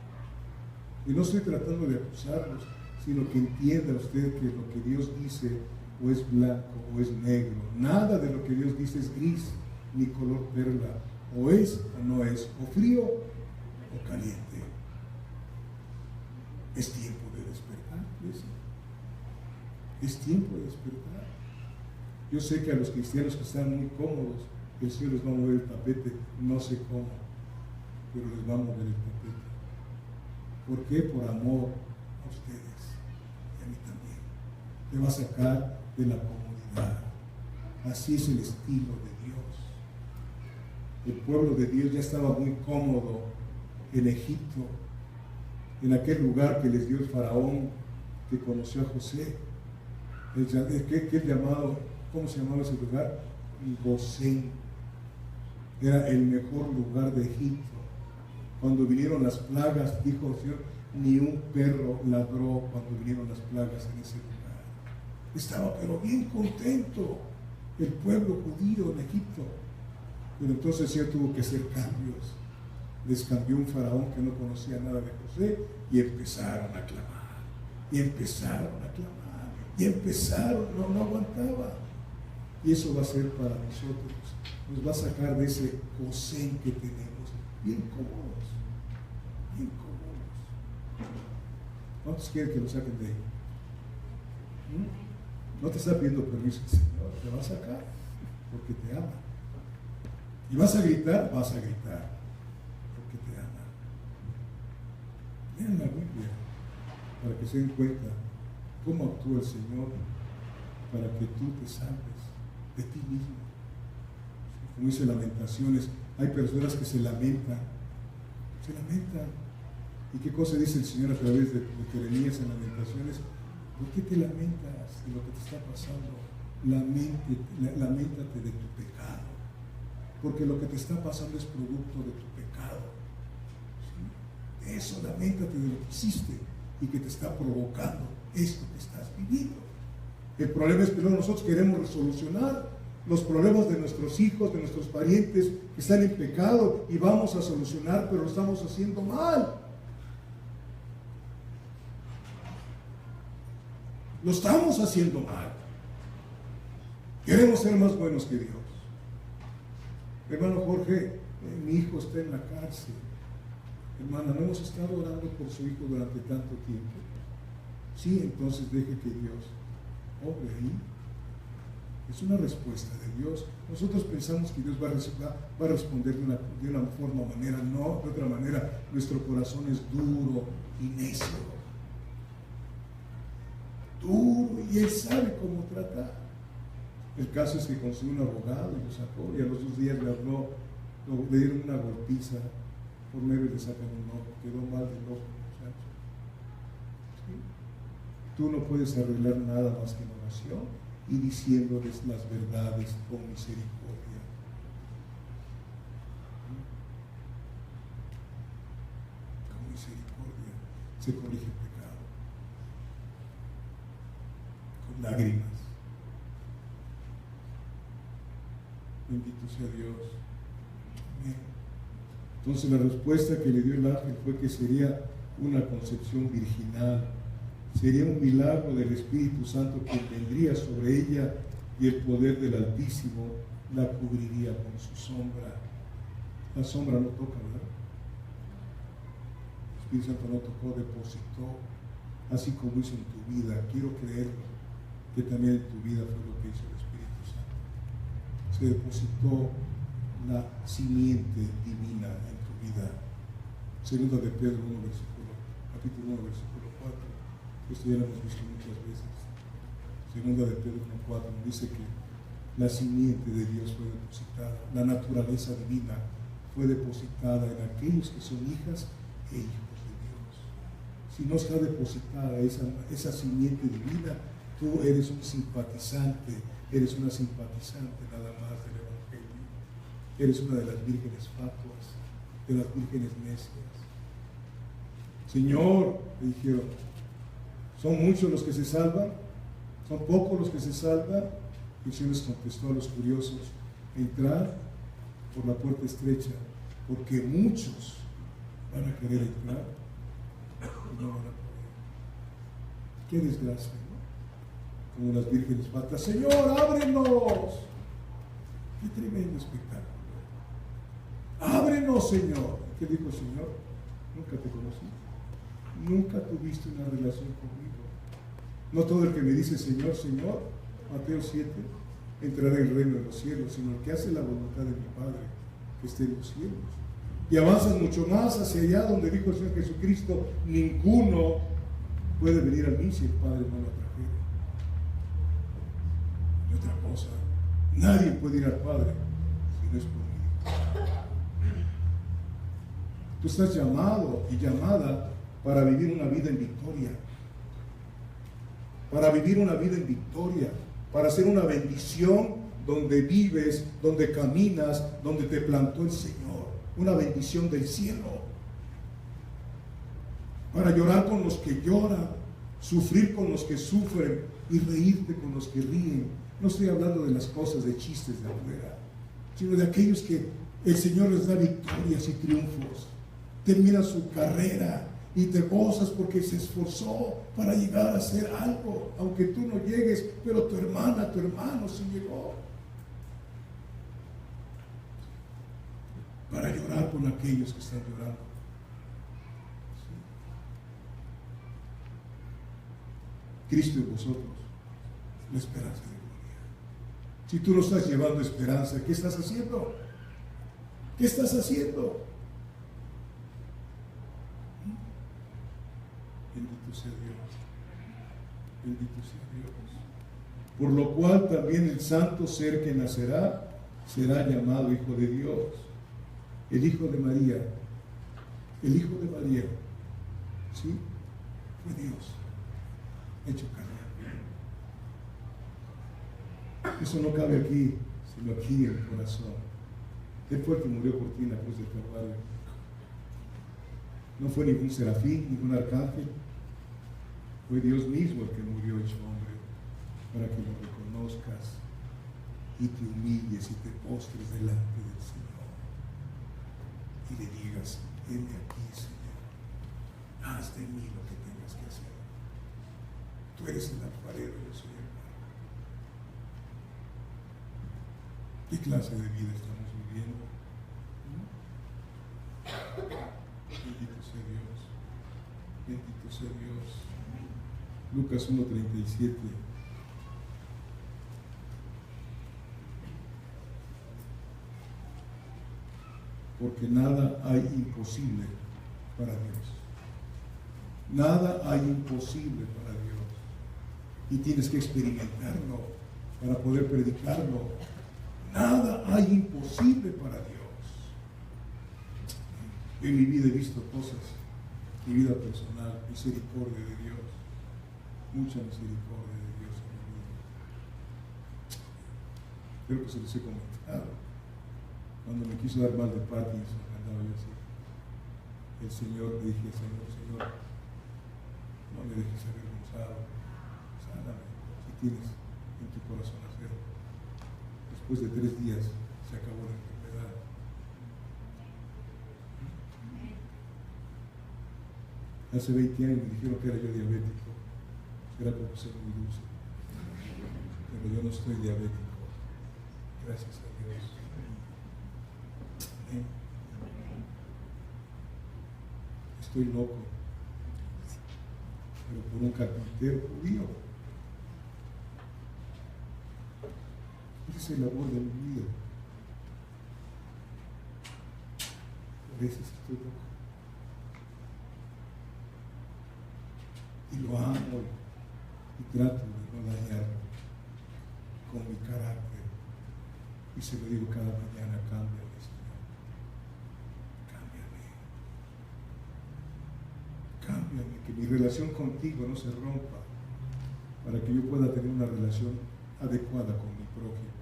Y no estoy tratando de acusarlos, sino que entienda usted que lo que Dios dice o es blanco o es negro. Nada de lo que Dios dice es gris, ni color perla. O es o no es, o frío o caliente. Es tiempo de despertar, ¿ves? Es tiempo de despertar. Yo sé que a los cristianos que están muy cómodos, el Señor les va a mover el tapete, no sé cómo, pero les va a mover el tapete. ¿Por qué? Por amor a ustedes y a mí también. Te va a sacar de la comodidad. Así es el estilo de Dios. El pueblo de Dios ya estaba muy cómodo en Egipto, en aquel lugar que les dio el faraón que conoció a José. ¿Qué llamado? ¿Cómo se llamaba ese lugar? Gosén. Era el mejor lugar de Egipto. Cuando vinieron las plagas, dijo el Señor, ni un perro ladró cuando vinieron las plagas en ese lugar. Estaba pero bien contento el pueblo judío en Egipto. Pero entonces el Señor tuvo que hacer cambios. Les cambió un faraón que no conocía nada de José y empezaron a clamar. Y empezaron a clamar. Y empezaron, no aguantaba. Y eso va a ser para nosotros. Nos va a sacar de ese Gosén que tenemos. Bien cómodos. Bien cómodos. ¿Cuántos quieren que lo saquen de ahí? No te está pidiendo permiso el Señor. Te va a sacar porque te ama. Y vas a gritar porque te ama. Lean la Biblia para que se den cuenta cómo actúa el Señor para que tú te salves de ti mismo. Como dice Lamentaciones, hay personas que se lamentan. ¿Y qué cosa dice el Señor a través de Jeremías en Lamentaciones? ¿Por qué te lamentas de lo que te está pasando? Lamentate de tu pecado, porque lo que te está pasando es producto de tu pecado. ¿Sí? De eso, lamentate de lo que hiciste y que te está provocando esto que estás viviendo. El problema es que luego nosotros queremos resolucionar los problemas de nuestros hijos, de nuestros parientes que están en pecado y vamos a solucionar, pero lo estamos haciendo mal. Lo estamos haciendo mal. Queremos ser más buenos que Dios. Hermano Jorge, mi hijo está en la cárcel. Hermana, ¿no hemos estado orando por su hijo durante tanto tiempo? Sí, entonces deje que Dios obre ahí. Es una respuesta de Dios. Nosotros pensamos que Dios va a responder de una forma o manera. No, de otra manera. Nuestro corazón es duro y necio. Duro, y Él sabe cómo tratar. El caso es que consiguió un abogado y lo sacó, y a los 2 días le habló, le dieron una golpiza por medio y le sacan un ojo. Quedó mal del ojo, muchacho. ¿Sí? Tú no puedes arreglar nada más que en oración y diciéndoles las verdades con misericordia. Con misericordia se corrige el pecado. Con lágrimas. Bendito sea Dios. Amén. Entonces la respuesta que le dio el ángel fue que sería una concepción virginal. Sería un milagro del Espíritu Santo que vendría sobre ella y el poder del Altísimo la cubriría con su sombra. La sombra no toca, ¿verdad? El Espíritu Santo no tocó, depositó, así como hizo en tu vida. Quiero creer que también en tu vida fue lo que hizo el Espíritu Santo. Se depositó la simiente divina en tu vida. Segunda de Pedro 1, capítulo 1, versículo 4. Esto ya lo hemos visto muchas veces. Segunda de Pedro 1:4 dice que la simiente de Dios fue depositada, la naturaleza divina fue depositada en aquellos que son hijas e hijos de Dios. Si no está depositada esa simiente divina, tú eres un simpatizante, eres una simpatizante nada más del Evangelio. Eres una de las vírgenes fatuas, de las vírgenes necias. Señor, le dijeron, ¿son muchos los que se salvan? ¿Son pocos los que se salvan? Y el Señor les contestó a los curiosos, entrad por la puerta estrecha, porque muchos van a querer entrar y no van a poder. Qué desgracia, ¿no? Como las vírgenes fatuas, Señor, ábrenos. Qué tremendo espectáculo. Ábrenos, Señor. ¿Qué dijo el Señor? Nunca te conocí. Nunca tuviste una relación conmigo. No todo el que me dice Señor, Señor, Mateo 7, entrará en el reino de los cielos, sino el que hace la voluntad de mi Padre que esté en los cielos. Y avanzan mucho más hacia allá donde dijo el Señor Jesucristo, ninguno puede venir a mí si el Padre no lo trajera. Y otra cosa, nadie puede ir al Padre si no es por mí. Tú estás llamado y llamada para vivir una vida en victoria. Para vivir una vida en victoria. Para hacer una bendición donde vives, donde caminas, donde te plantó el Señor. Una bendición del cielo. Para llorar con los que lloran, sufrir con los que sufren y reírte con los que ríen. No estoy hablando de las cosas de chistes de afuera, sino de aquellos que el Señor les da victorias y triunfos. Termina su carrera y te gozas porque se esforzó para llegar a hacer algo, aunque tú no llegues, pero tu hermana, tu hermano sí llegó. Para llorar con aquellos que están llorando. Sí. Cristo en vosotros, la esperanza de gloria. Si tú no estás llevando esperanza, ¿qué estás haciendo? ¿Qué estás haciendo? Bendito sea Dios. Bendito sea Dios. Por lo cual también el santo ser que nacerá será llamado Hijo de Dios. El Hijo de María. El Hijo de María. ¿Sí? Fue Dios hecho carne. Eso no cabe aquí, sino aquí en el corazón. Él fue el que murió por ti en la cruz del Calvario. No fue ningún serafín, ningún arcángel. Fue Dios mismo el que murió hecho hombre, para que lo reconozcas y te humilles y te postres delante del Señor. Y le digas, heme aquí, Señor. Haz de mí lo que tengas que hacer. Tú eres el alfarero, yo soy el barro. ¿Qué clase de vida estamos viviendo? Bendito sea Dios. Bendito sea Dios. Lucas 1:37. Porque nada hay imposible para Dios. Nada hay imposible para Dios. Y tienes que experimentarlo para poder predicarlo. Nada hay imposible para Dios. En mi vida he visto cosas, mi vida personal, misericordia de Dios, mucha misericordia de Dios en mi vida. Creo que se los he comentado. Cuando me quiso dar mal de Parkinson, andaba yo así. El Señor, le dije, Señor, no me dejes avergonzado, sáname, si tienes en tu corazón hacerlo. Después de 3 días se acabó la enfermedad. Hace 20 años me dijeron que era yo diabético. Era porque soy muy dulce. Pero yo no estoy diabético. Gracias a Dios. Amén. Estoy loco. Pero por un carpintero judío. Ese es el amor de mi vida. A veces estoy loco. Y lo amo y trato de no dañarlo con mi carácter. Y se lo digo cada mañana, cámbiame, Señor. que mi relación contigo no se rompa, para que yo pueda tener una relación adecuada con mi prójimo.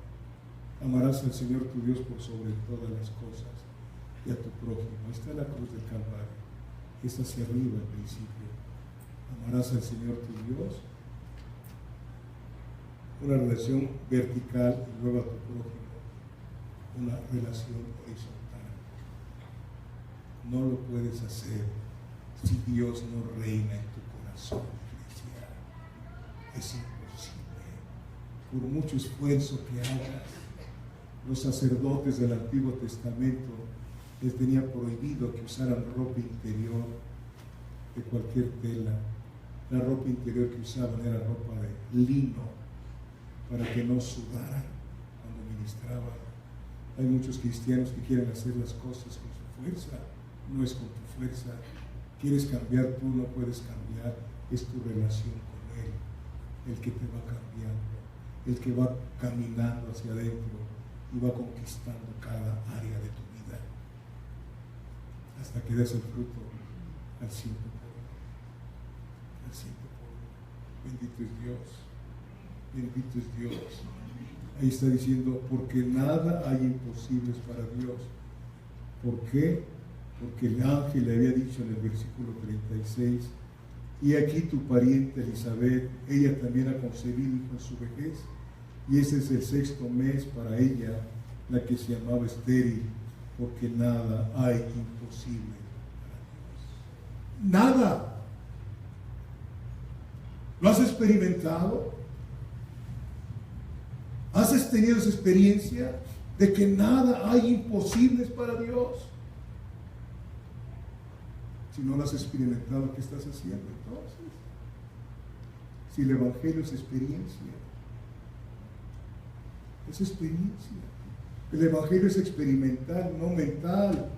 Amarás al Señor tu Dios por sobre todas las cosas y a tu prójimo. Ahí está la cruz del Calvario, es hacia arriba el principio. Amarás al Señor tu Dios, una relación vertical, y luego a tu prójimo, una relación horizontal. No lo puedes hacer si Dios no reina en tu corazón, iglesia. Es imposible. Por mucho esfuerzo que hagas, los sacerdotes del Antiguo Testamento les tenía prohibido que usaran ropa interior de cualquier tela. La ropa interior que usaban era ropa de lino, para que no sudaran cuando ministraban. Hay muchos cristianos que quieren hacer las cosas con su fuerza. No es con tu fuerza. Quieres cambiar tú, no puedes cambiar. Es tu relación con Él el que te va cambiando, el que va caminando hacia adentro y va conquistando cada área de tu vida hasta que des el fruto al ciento por uno. Al ciento por uno. Bendito es Dios. Bendito es Dios. Ahí está diciendo, porque nada hay imposibles para Dios. ¿Por qué? Porque el ángel le había dicho en el versículo 36, y aquí tu pariente Elizabeth, ella también ha concebido hijo en su vejez, y ese es el 6º mes para ella, la que se llamaba estéril, porque nada hay imposible para Dios. Nada. ¿Lo has experimentado? ¿Has tenido esa experiencia de que nada hay imposibles para Dios? Si no lo has experimentado, ¿qué estás haciendo entonces? Si el Evangelio es experiencia, es experiencia. El Evangelio es experimental, no mental.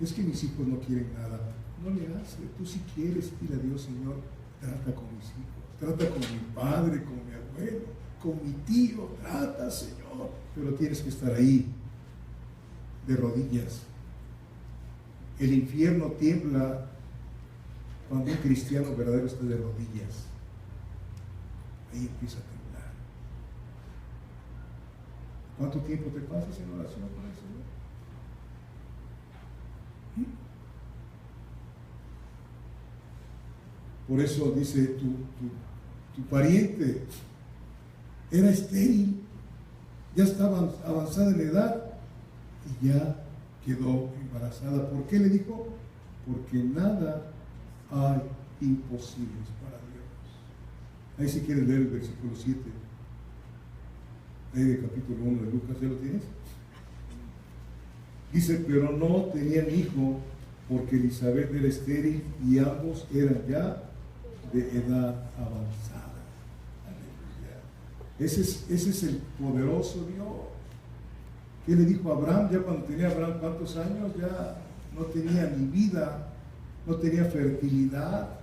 Es que mis hijos no quieren nada. No le hace. Tú si quieres, dile a Dios, Señor, trata con mis hijos, trata con mi padre, con mi abuelo, con mi tío, trata, Señor. Pero tienes que estar ahí, de rodillas. El infierno tiembla cuando un cristiano verdadero está de rodillas. Ahí empieza a temblar. ¿Cuánto tiempo te pasas en oración con el Señor? Por eso dice, tu pariente era estéril, ya estaba avanzada en edad y ya quedó embarazada. ¿Por qué le dijo? Porque nada hay imposibles para Dios. Ahí si quieres leer el versículo 7, ahí del capítulo 1 de Lucas, ¿ya lo tienes? Dice, pero no tenían hijo porque Elizabeth era estéril y ambos eran ya de edad avanzada. Aleluya. Ese es el poderoso Dios. ¿Qué le dijo a Abraham? Ya cuando tenía Abraham cuántos años, ya no tenía ni vida, no tenía fertilidad.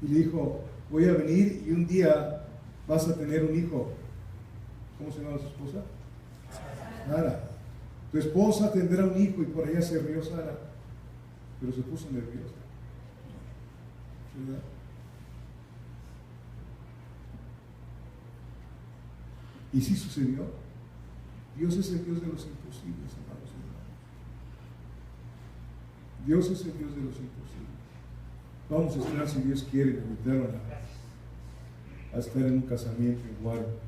Y le dijo, voy a venir y un día vas a tener un hijo. ¿Cómo se llama su esposa? Sara. Tu esposa tendrá un hijo, y por allá se rió Sara, pero se puso nerviosa. ¿Verdad? Y sí sucedió. Dios es el Dios de los imposibles, hermanos y hermanas. Dios es el Dios de los imposibles. Vamos a estar, si Dios quiere, me invitaron a estar en un casamiento en Guaro.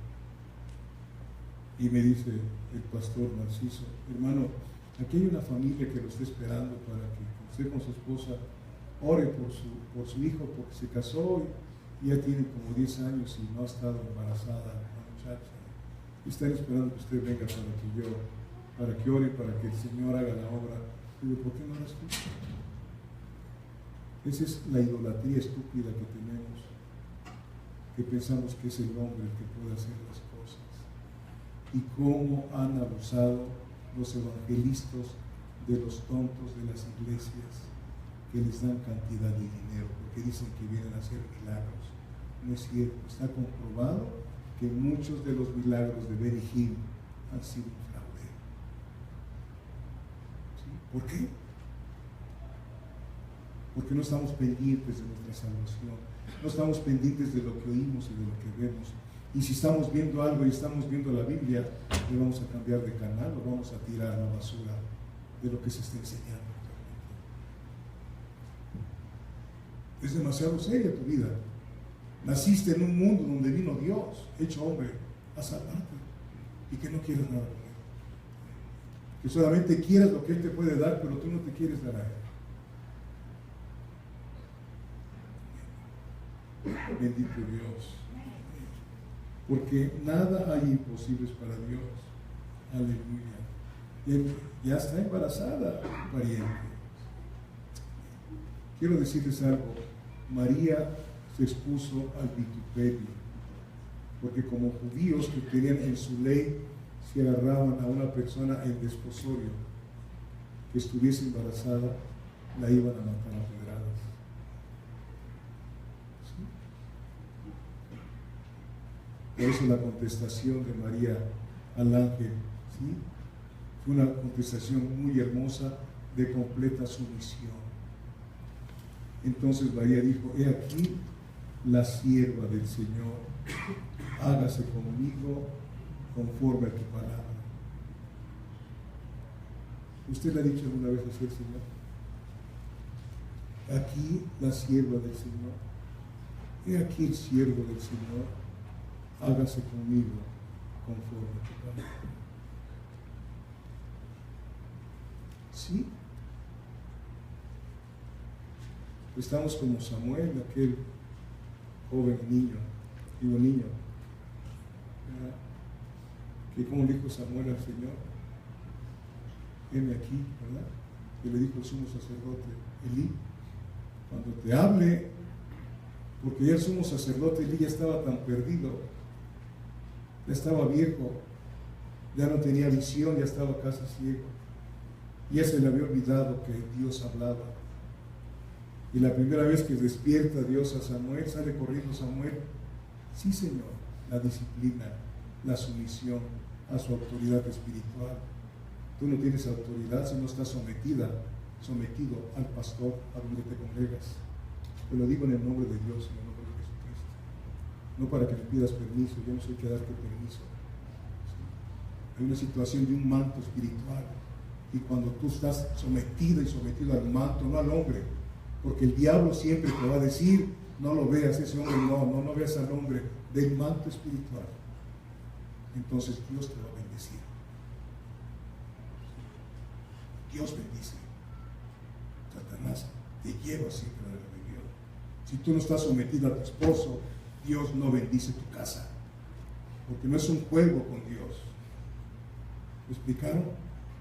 Y me dice el pastor Narciso, hermano, aquí hay una familia que lo está esperando para que usted con su esposa ore por su hijo, porque se casó y ya tiene como 10 años y no ha estado embarazada la muchacha. Y están esperando que usted venga para que ore, para que el Señor haga la obra. Y digo, ¿por qué no la escucha? Esa es la idolatría estúpida que tenemos, que pensamos que es el hombre el que puede hacer las cosas. Y cómo han abusado los evangelistas de los tontos de las iglesias que les dan cantidad de dinero porque dicen que vienen a hacer milagros. No es cierto, está comprobado que muchos de los milagros de Benny Hinn han sido un fraude. ¿Sí? ¿Por qué? porque no estamos pendientes de nuestra salvación, no estamos pendientes de lo que oímos y de lo que vemos. Y si estamos viendo algo y estamos viendo la Biblia, le vamos a cambiar de canal o vamos a tirar a la basura de lo que se está enseñando. Es demasiado seria tu vida. Naciste en un mundo donde vino Dios, hecho hombre, a salvarte, y que no quieres nada con Él. Que solamente quieras lo que Él te puede dar, pero tú no te quieres dar a Él. Bendito Dios. Porque nada hay imposibles para Dios. Aleluya. Ya está embarazada, pariente. Quiero decirles algo. María se expuso al vituperio, porque como judíos que tenían en su ley, si agarraban a una persona en desposorio que estuviese embarazada, la iban a matar a pedradas. ¿Sí? Por eso la contestación de María al ángel, ¿sí?, fue una contestación muy hermosa de completa sumisión. Entonces María dijo: he aquí la sierva del Señor, hágase conmigo conforme a tu palabra. ¿Usted le ha dicho alguna vez así al Señor? Aquí la sierva del Señor, he aquí el siervo del Señor, hágase conmigo conforme a tu palabra. ¿Sí? Estamos como Samuel, aquel joven niño, que como dijo Samuel al Señor, heme aquí, ¿verdad? Y le dijo el sumo sacerdote Elí, cuando te hable, porque ya el sumo sacerdote Elí ya estaba tan perdido, ya estaba viejo, ya no tenía visión, ya estaba casi ciego, ya se le había olvidado que Dios hablaba. Y la primera vez que despierta Dios a Samuel, sale corriendo Samuel. Sí, Señor, la disciplina, la sumisión a su autoridad espiritual. Tú no tienes autoridad si no estás sometido al pastor a donde te congregas. Te lo digo en el nombre de Dios, en el nombre de Jesucristo. No para que me pidas permiso, yo no soy que darte permiso. ¿Sí? Hay una situación de un manto espiritual. Y cuando tú estás sometido al manto, no al hombre, porque el diablo siempre te va a decir: no lo veas ese hombre, no veas al hombre del manto espiritual. Entonces Dios te va a bendecir. Dios bendice. Satanás te lleva siempre a la rebelión. Si tú no estás sometido a tu esposo, Dios no bendice tu casa, porque no es un juego con Dios. ¿Me explicaron?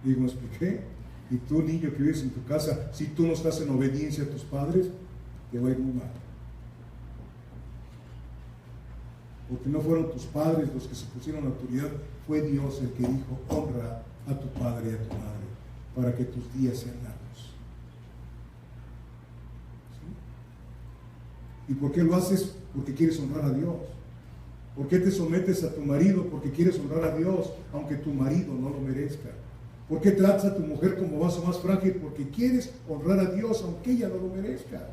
Digo, ¿me expliqué? Y tú, niño que vives en tu casa, si tú no estás en obediencia a tus padres, te va a ir muy mal. Porque no fueron tus padres los que se pusieron la autoridad, fue Dios el que dijo: honra a tu padre y a tu madre, para que tus días sean largos. ¿Sí? ¿Y por qué lo haces? Porque quieres honrar a Dios. ¿Por qué te sometes a tu marido? Porque quieres honrar a Dios, aunque tu marido no lo merezca. ¿Por qué tratas a tu mujer como vaso más frágil? Porque quieres honrar a Dios, aunque ella no lo merezca.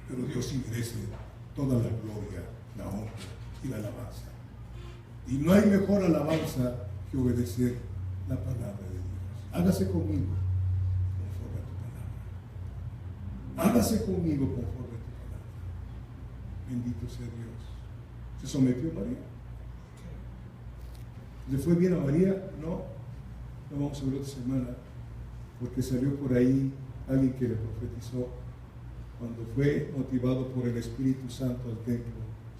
Pero Dios sí merece toda la gloria, la honra y la alabanza. Y no hay mejor alabanza que obedecer la palabra de Dios. Hágase conmigo conforme a tu palabra. Hágase conmigo conforme a tu palabra. Bendito sea Dios. ¿Se sometió María? ¿Le fue bien a María? No. Lo vamos a ver otra semana, porque salió por ahí alguien que le profetizó cuando fue motivado por el Espíritu Santo al templo.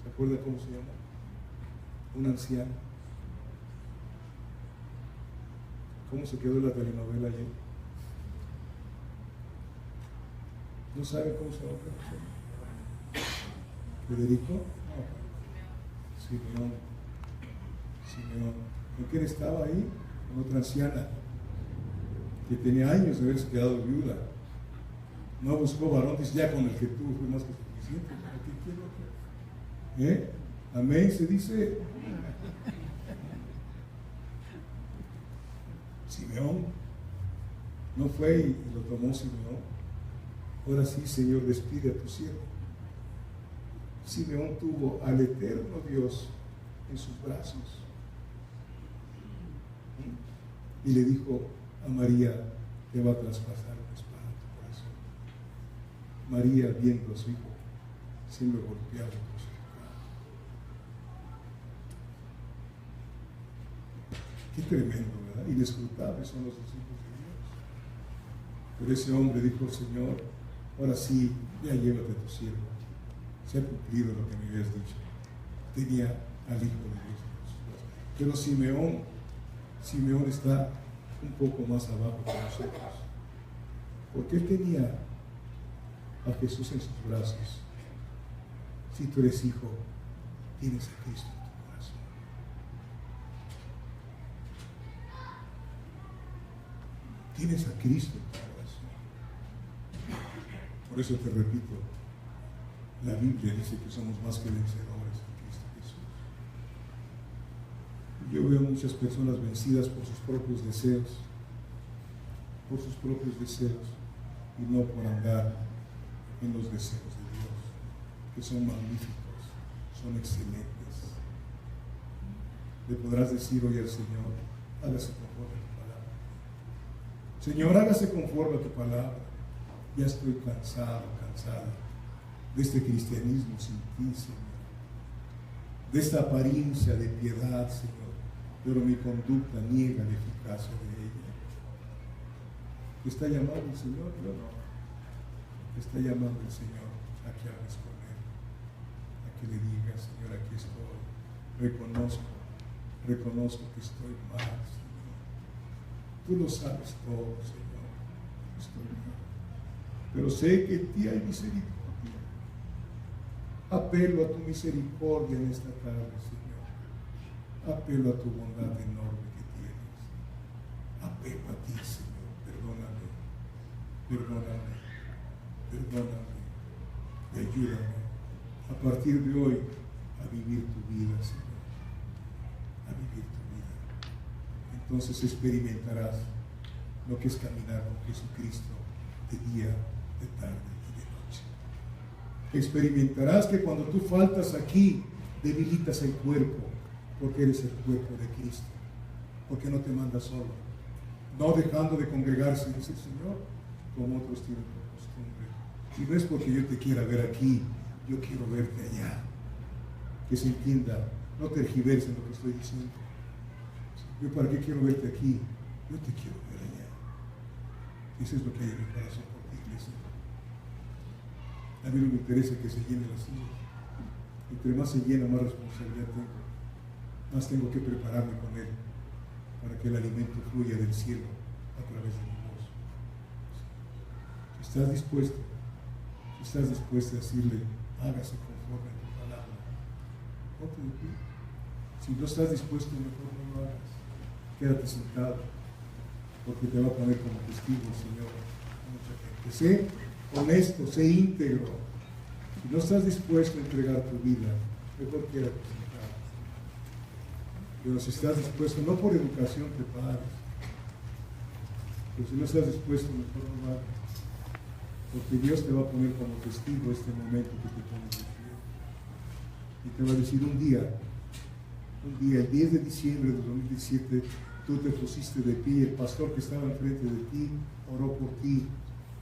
¿Se acuerda cómo se llama? Un anciano. ¿Cómo se quedó la telenovela ayer? ¿No sabe cómo se llama? ¿Federico? No. Simeón. ¿Con quién estaba ahí? Con otra anciana que tenía años de haberse quedado viuda. No buscó varón, dice: ya con el que tuvo fue más que suficiente. ¿Qué quiero? Amén, se dice. Simeón no fue y lo tomó Simeón. Ahora sí, Señor, despide a tu siervo. Simeón tuvo al eterno Dios en sus brazos y le dijo a María: te va a traspasar una espada en tu corazón. María, viendo a su hijo siendo golpeado por su pecado. Qué tremendo, ¿verdad? Inescrutables son los hijos de Dios. Pero ese hombre dijo: Señor, ahora sí, ya llévate a tu siervo. Se ha cumplido lo que me habías dicho. Tenía al Hijo de Dios. Pero Simeón está un poco más abajo que nosotros, porque él tenía a Jesús en sus brazos. Si tú eres hijo, tienes a Cristo en tu corazón. Tienes a Cristo en tu corazón. Por eso te repito, la Biblia dice que somos más que vencedores en Cristo Jesús. Yo veo muchas personas vencidas por sus propios deseos, y no por andar en los deseos de Dios, que son magníficos, son excelentes. Le podrás decir hoy al Señor: hágase conforme a tu palabra. Señor, hágase conforme a tu palabra. Ya estoy cansada de este cristianismo sin ti, Señor, de esta apariencia de piedad, Señor, pero mi conducta niega la eficacia de ella. ¿Te está llamando el Señor? Yo no. Te está llamando el Señor a que hables con Él, a que le digas: Señor, aquí estoy, reconozco que estoy mal, Señor. Tú lo sabes todo, Señor, estoy mal, pero sé que en ti hay misericordia. Apelo a tu misericordia en esta tarde, Señor. Apelo a tu bondad enorme que tienes. Apelo a ti, Señor. Perdóname y ayúdame a partir de hoy a vivir tu vida, Señor. A vivir tu vida. Entonces experimentarás lo que es caminar con Jesucristo de día, de tarde y de noche. Experimentarás que cuando tú faltas aquí, debilitas el cuerpo, porque eres el cuerpo de Cristo, porque no te manda solo, no dejando de congregarse, dice el Señor, como otros tienen por costumbre. Y no es porque yo te quiera ver aquí, yo quiero verte allá. Que se entienda, no tergiversen lo que estoy diciendo. Yo para qué quiero verte aquí, yo te quiero ver allá. Eso es lo que hay en mi corazón por ti, iglesia. A mí no me interesa que se llene la silla. Entre más se llena, más responsabilidad tengo. Más tengo que prepararme con Él para que el alimento fluya del cielo a través de mi voz. Si estás dispuesto a decirle: hágase conforme a tu palabra, ponte de pie. Si no estás dispuesto, mejor no lo hagas. Quédate sentado, porque te va a poner como testigo el Señor a mucha gente. Sé honesto, sé íntegro. Si no estás dispuesto a entregar tu vida, mejor quédate sentado. Pero si estás dispuesto, no por educación te pares, pero si no estás dispuesto, mejor no lo hagas, porque Dios te va a poner como testigo este momento que te pones de pie, y te va a decir: un día, el 10 de diciembre de 2017, tú te pusiste de pie, el pastor que estaba enfrente de ti oró por ti,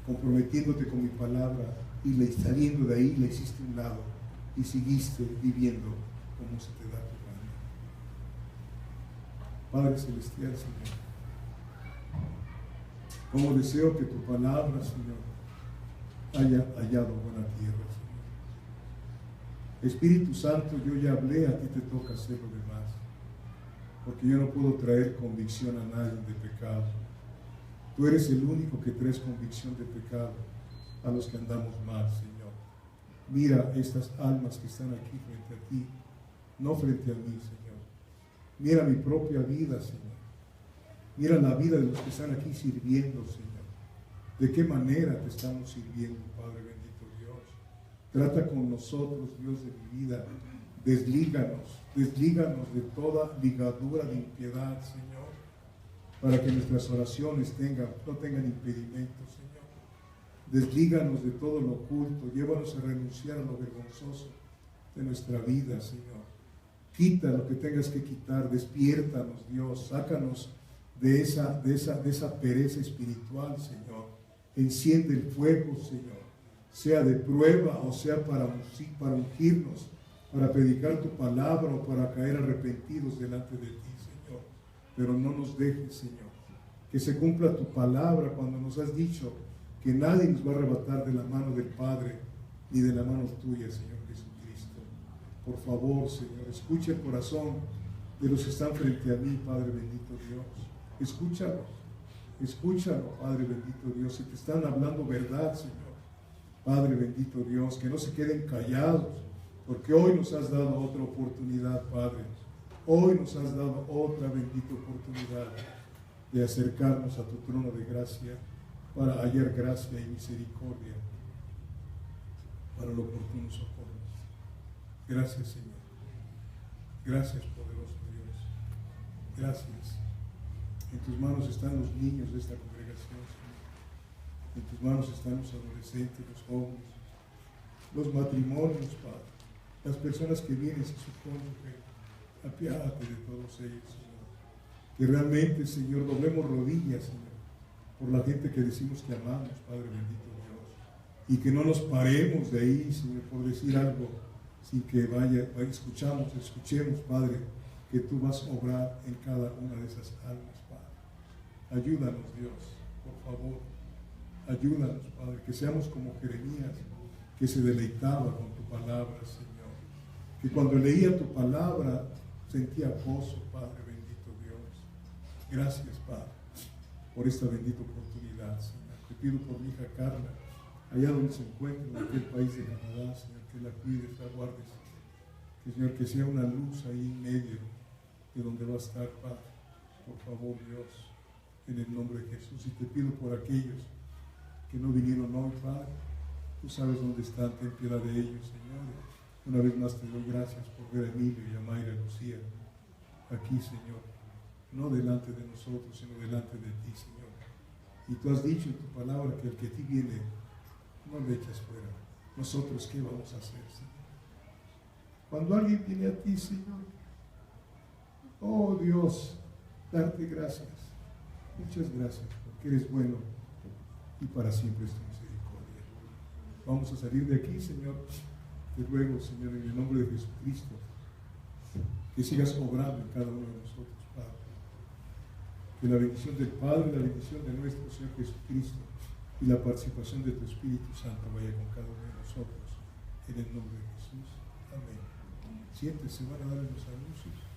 comprometiéndote con mi palabra, y saliendo de ahí le hiciste un lado y seguiste viviendo como se te da tu gana. Padre Celestial, Señor, como deseo que tu palabra, Señor, haya hallado buena tierra, Señor. Espíritu Santo, yo ya hablé, a ti te toca hacer lo demás, porque yo no puedo traer convicción a nadie de pecado. Tú eres el único que traes convicción de pecado a los que andamos mal, Señor. Mira estas almas que están aquí frente a ti, no frente a mí, Señor. Mira mi propia vida, Señor. Mira la vida de los que están aquí sirviendo, Señor. ¿De qué manera te estamos sirviendo, Padre bendito Dios? Trata con nosotros, Dios de mi vida. Deslíganos de toda ligadura de impiedad, Señor, para que nuestras oraciones no tengan impedimentos, Señor. Deslíganos de todo lo oculto, llévanos a renunciar a lo vergonzoso de nuestra vida, Señor. Quita lo que tengas que quitar, despiértanos, Dios, sácanos de esa pereza espiritual, Señor. Enciende el fuego, Señor, sea de prueba o sea para ungirnos, para predicar tu palabra o para caer arrepentidos delante de ti, Señor. Pero no nos dejes, Señor, que se cumpla tu palabra cuando nos has dicho que nadie nos va a arrebatar de la mano del Padre ni de la mano tuya, Señor Jesucristo. Por favor, Señor, escucha el corazón de los que están frente a mí, Padre bendito Dios. Escúchalo, Padre bendito Dios, si te están hablando verdad, Señor. Padre bendito Dios, que no se queden callados, porque hoy nos has dado otra oportunidad, Padre. Hoy nos has dado otra bendita oportunidad de acercarnos a tu trono de gracia para hallar gracia y misericordia para el oportuno socorro. Gracias, Señor. Gracias, poderoso Dios. Gracias. En tus manos están los niños de esta congregación, Señor. En tus manos están los adolescentes, los jóvenes, los matrimonios, Padre. Las personas que vienen sin su cónyuge. Apiádate de todos ellos, Señor. Que realmente, Señor, doblemos rodillas, Señor, por la gente que decimos que amamos, Padre bendito Dios. Y que no nos paremos de ahí, Señor, por decir algo, sin que escuchemos, Padre, que tú vas a obrar en cada una de esas almas, Padre. Ayúdanos, Dios, por favor. Ayúdanos, Padre, que seamos como Jeremías, que se deleitaba con tu palabra, Señor. Que cuando leía tu palabra sentía gozo, Padre bendito Dios. Gracias, Padre, por esta bendita oportunidad, Señor. Te pido por mi hija Carla, allá donde se encuentra, en aquel país de Canadá, Señor, que la cuides, la guardes. Que, Señor, que sea una luz ahí en medio de donde va a estar, Padre. Por favor, Dios, en el nombre de Jesús. Y te pido por aquellos que no vinieron hoy, Padre. Tú sabes dónde están, ten piedad de ellos, Señor. Una vez más te doy gracias por ver a Emilio y a Mayra Lucía aquí, Señor. No delante de nosotros, sino delante de ti, Señor. Y tú has dicho en tu palabra que el que a ti viene, no le echas fuera. Nosotros, ¿qué vamos a hacer, Señor? Cuando alguien viene a ti, Señor, oh Dios, darte gracias. Muchas gracias, porque eres bueno y para siempre es tu misericordia. Vamos a salir de aquí, Señor. Te ruego, Señor, en el nombre de Jesucristo, que sigas obrando en cada uno de nosotros, Padre. Que la bendición del Padre, la bendición de nuestro Señor Jesucristo y la participación de tu Espíritu Santo vaya con cada uno de nosotros, en el nombre de Jesús. Amén. Siéntese, van a dar los anuncios.